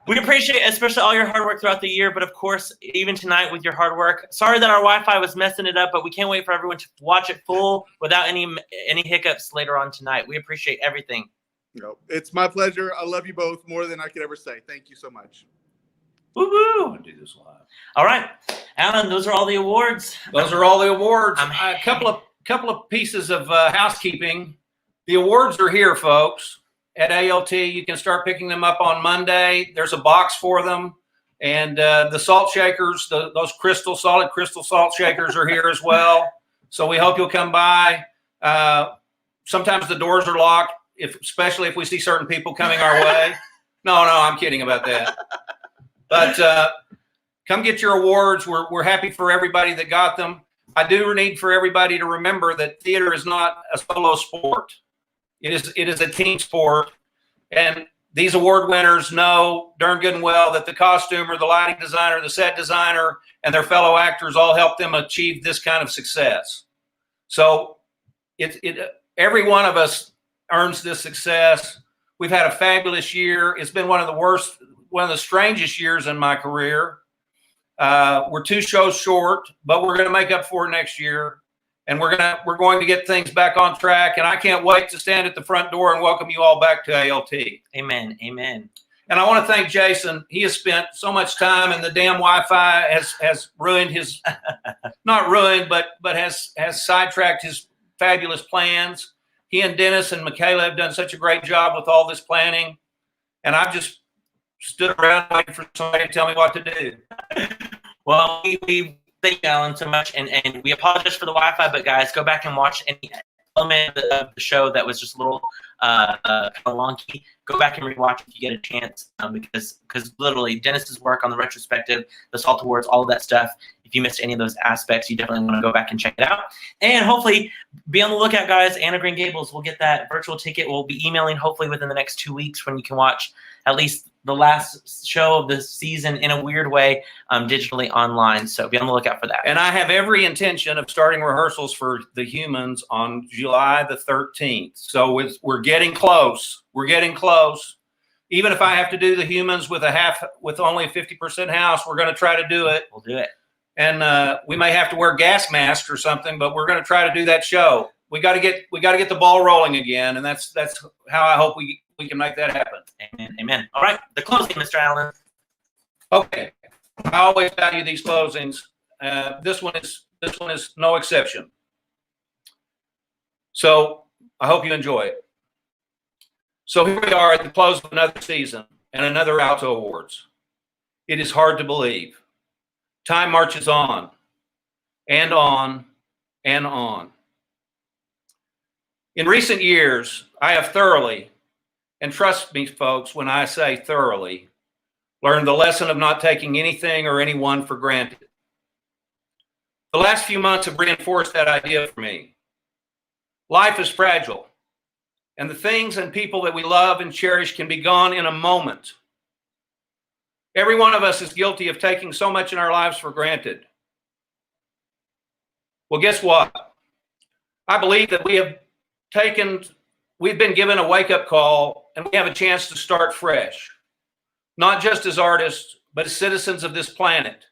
We appreciate especially all your hard work throughout the year, but of course, even tonight with your hard work. Sorry that our Wi-Fi was messing it up, but we can't wait for everyone to watch it full without any hiccups later on tonight. We appreciate everything. No, it's my pleasure. I love you both more than I could ever say. Thank you so much. Woo-hoo! Do this live. All right, Alan, those are all the awards. Those are all the awards. A couple of pieces of housekeeping. The awards are here, folks. At ALT, you can start picking them up on Monday. There's a box for them. And the salt shakers, those solid crystal salt shakers are here as well. So we hope you'll come by. Sometimes the doors are locked, especially if we see certain people coming our way. No, I'm kidding about that. But come get your awards. We're happy for everybody that got them. I do need for everybody to remember that theater is not a solo sport. It is a team sport, and these award winners know darn good and well that the costumer, the lighting designer, the set designer, and their fellow actors all help them achieve this kind of success. So every one of us earns this success. We've had a fabulous year. It's been one of the strangest years in my career. We're 2 shows short, but we're going to make up for it next year. And we're going to get things back on track. And I can't wait to stand at the front door and welcome you all back to ALT. Amen. Amen. And I want to thank Jason. He has spent so much time, and the damn Wi-Fi has ruined his, not ruined, but has sidetracked his fabulous plans. He and Dennis and Michaela have done such a great job with all this planning. And I've just stood around waiting for somebody to tell me what to do. Well, we thank you, Alan, so much, and we apologize for the Wi-Fi, but guys, go back and watch any element of the show that was just a little kind of wonky. Go back and rewatch if you get a chance, because literally Dennis's work on the retrospective, the Salt Awards, all of that stuff. If you missed any of those aspects, you definitely want to go back and check it out. And hopefully, be on the lookout, guys. Anna Green Gables will get that virtual ticket. We'll be emailing hopefully within the next 2 weeks when you can watch at least the last show of the season in a weird way digitally online. So be on the lookout for that. And I have every intention of starting rehearsals for The Humans on July the 13th. So we're getting close. We're getting close. Even if I have to do The Humans with only a 50% house, we're going to try to do it. We'll do it. And we may have to wear gas masks or something, but we're going to try to do that show. we got to get the ball rolling again, and that's how I hope we can make that happen. Amen. Amen. All right, the closing, Mr. Allen. Okay, I always value these closings. This one is no exception. So I hope you enjoy it. So here we are at the close of another season and another Alto Awards. It is hard to believe. Time marches on and on and on. In recent years, I have thoroughly, and trust me, folks, when I say thoroughly, learned the lesson of not taking anything or anyone for granted. The last few months have reinforced that idea for me. Life is fragile, and the things and people that we love and cherish can be gone in a moment. Every one of us is guilty of taking so much in our lives for granted. Well, guess what? I believe that we've been given a wake-up call, and we have a chance to start fresh, not just as artists, but as citizens of this planet.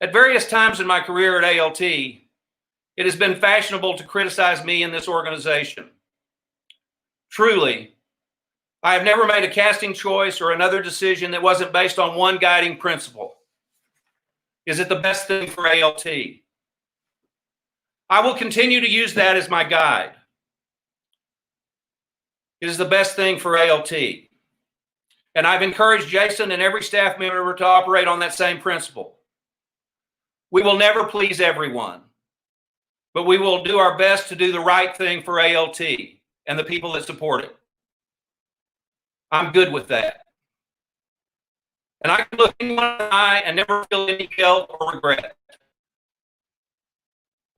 At various times in my career at ALT, it has been fashionable to criticize me and this organization. Truly, I have never made a casting choice or another decision that wasn't based on one guiding principle. Is it the best thing for ALT? I will continue to use that as my guide. It is the best thing for ALT. And I've encouraged Jason and every staff member to operate on that same principle. We will never please everyone, but we will do our best to do the right thing for ALT and the people that support it. I'm good with that. And I can look anyone in the eye and never feel any guilt or regret.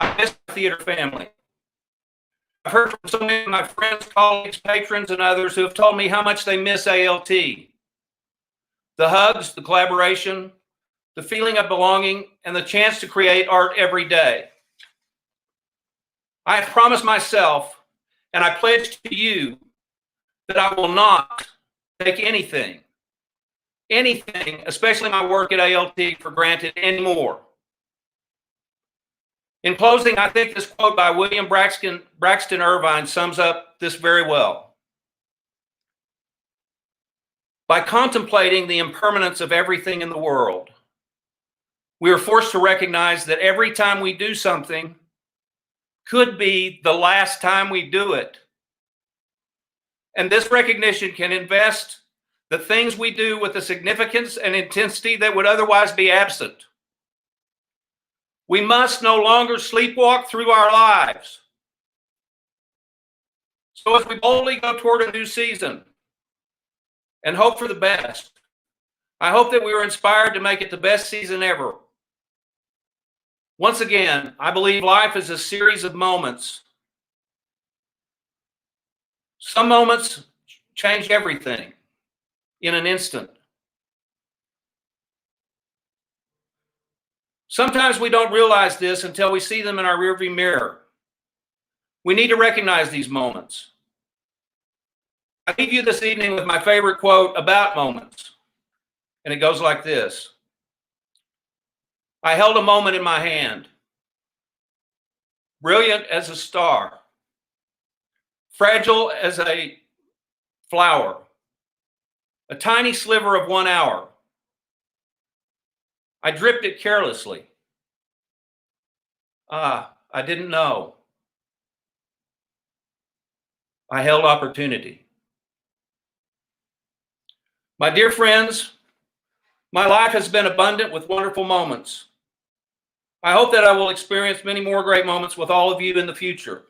I miss my theater family. I've heard from so many of my friends, colleagues, patrons, and others who have told me how much they miss ALT. The hugs, the collaboration, the feeling of belonging, and the chance to create art every day. I have promised myself, and I pledge to you, that I will not take anything, especially my work at ALT, for granted anymore. In closing, I think this quote by William Braxton Irvine sums up this very well. By contemplating the impermanence of everything in the world, we are forced to recognize that every time we do something could be the last time we do it. And this recognition can invest the things we do with the significance and intensity that would otherwise be absent. We must no longer sleepwalk through our lives. So as we boldly go toward a new season and hope for the best, I hope that we are inspired to make it the best season ever. Once again, I believe life is a series of moments. Some moments change everything in an instant. Sometimes we don't realize this until we see them in our rearview mirror. We need to recognize these moments. I leave you this evening with my favorite quote about moments, and it goes like this. I held a moment in my hand, brilliant as a star, fragile as a flower, a tiny sliver of 1 hour. I dripped it carelessly. I didn't know. I held opportunity. My dear friends, my life has been abundant with wonderful moments. I hope that I will experience many more great moments with all of you in the future.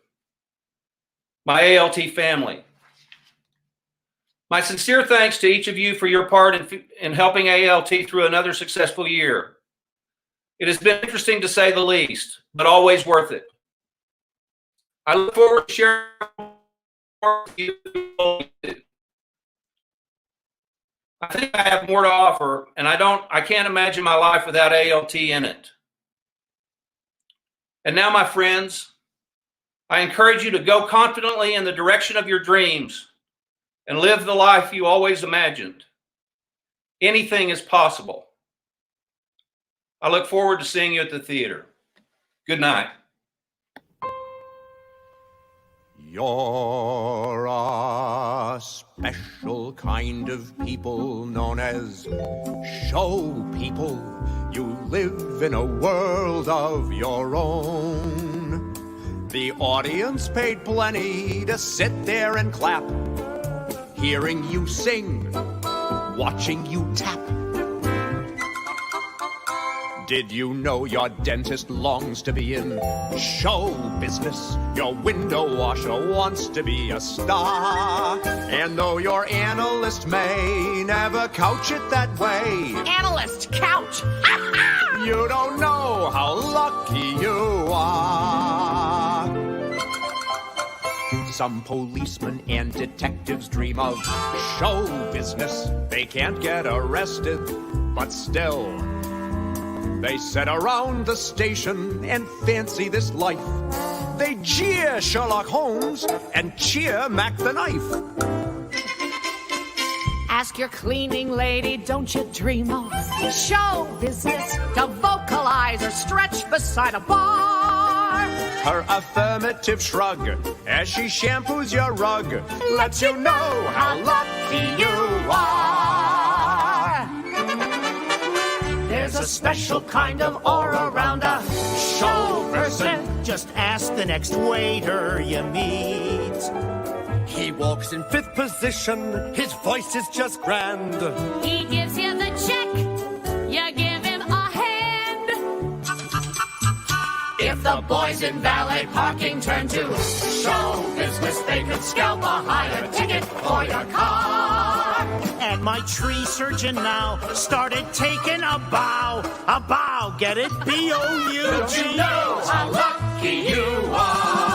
My ALT family. My sincere thanks to each of you for your part in helping ALT through another successful year. It has been interesting to say the least, but always worth it. I look forward to sharing more with you. I think I have more to offer, and I can't imagine my life without ALT in it. And now, my friends, I encourage you to go confidently in the direction of your dreams and live the life you always imagined. Anything is possible. I look forward to seeing you at the theater. Good night. You're a special kind of people known as show people. You live in a world of your own. The audience paid plenty to sit there and clap, hearing you sing, watching you tap. Did you know your dentist longs to be in show business? Your window washer wants to be a star. And though your analyst may never couch it that way, Analyst couch! you don't know how lucky you are. Some policemen and detectives dream of show business. They can't get arrested, but still they sit around the station and fancy this life. They jeer Sherlock Holmes and cheer Mac the Knife. Ask your cleaning lady, don't you dream of show business to vocalize or stretch beside a bar? Her affirmative shrug as she shampoos your rug lets you know how lucky you are. There's a special kind of aura around a show person. Just ask the next waiter you meet. He walks in 5th position, his voice is just grand. He gives you the check, you give him a hand. If the boys in valet parking turn to show business, they could scalp a higher ticket for your car. And my tree surgeon now started taking a bow, get it? B-O-U-G. Don't you know how lucky you are?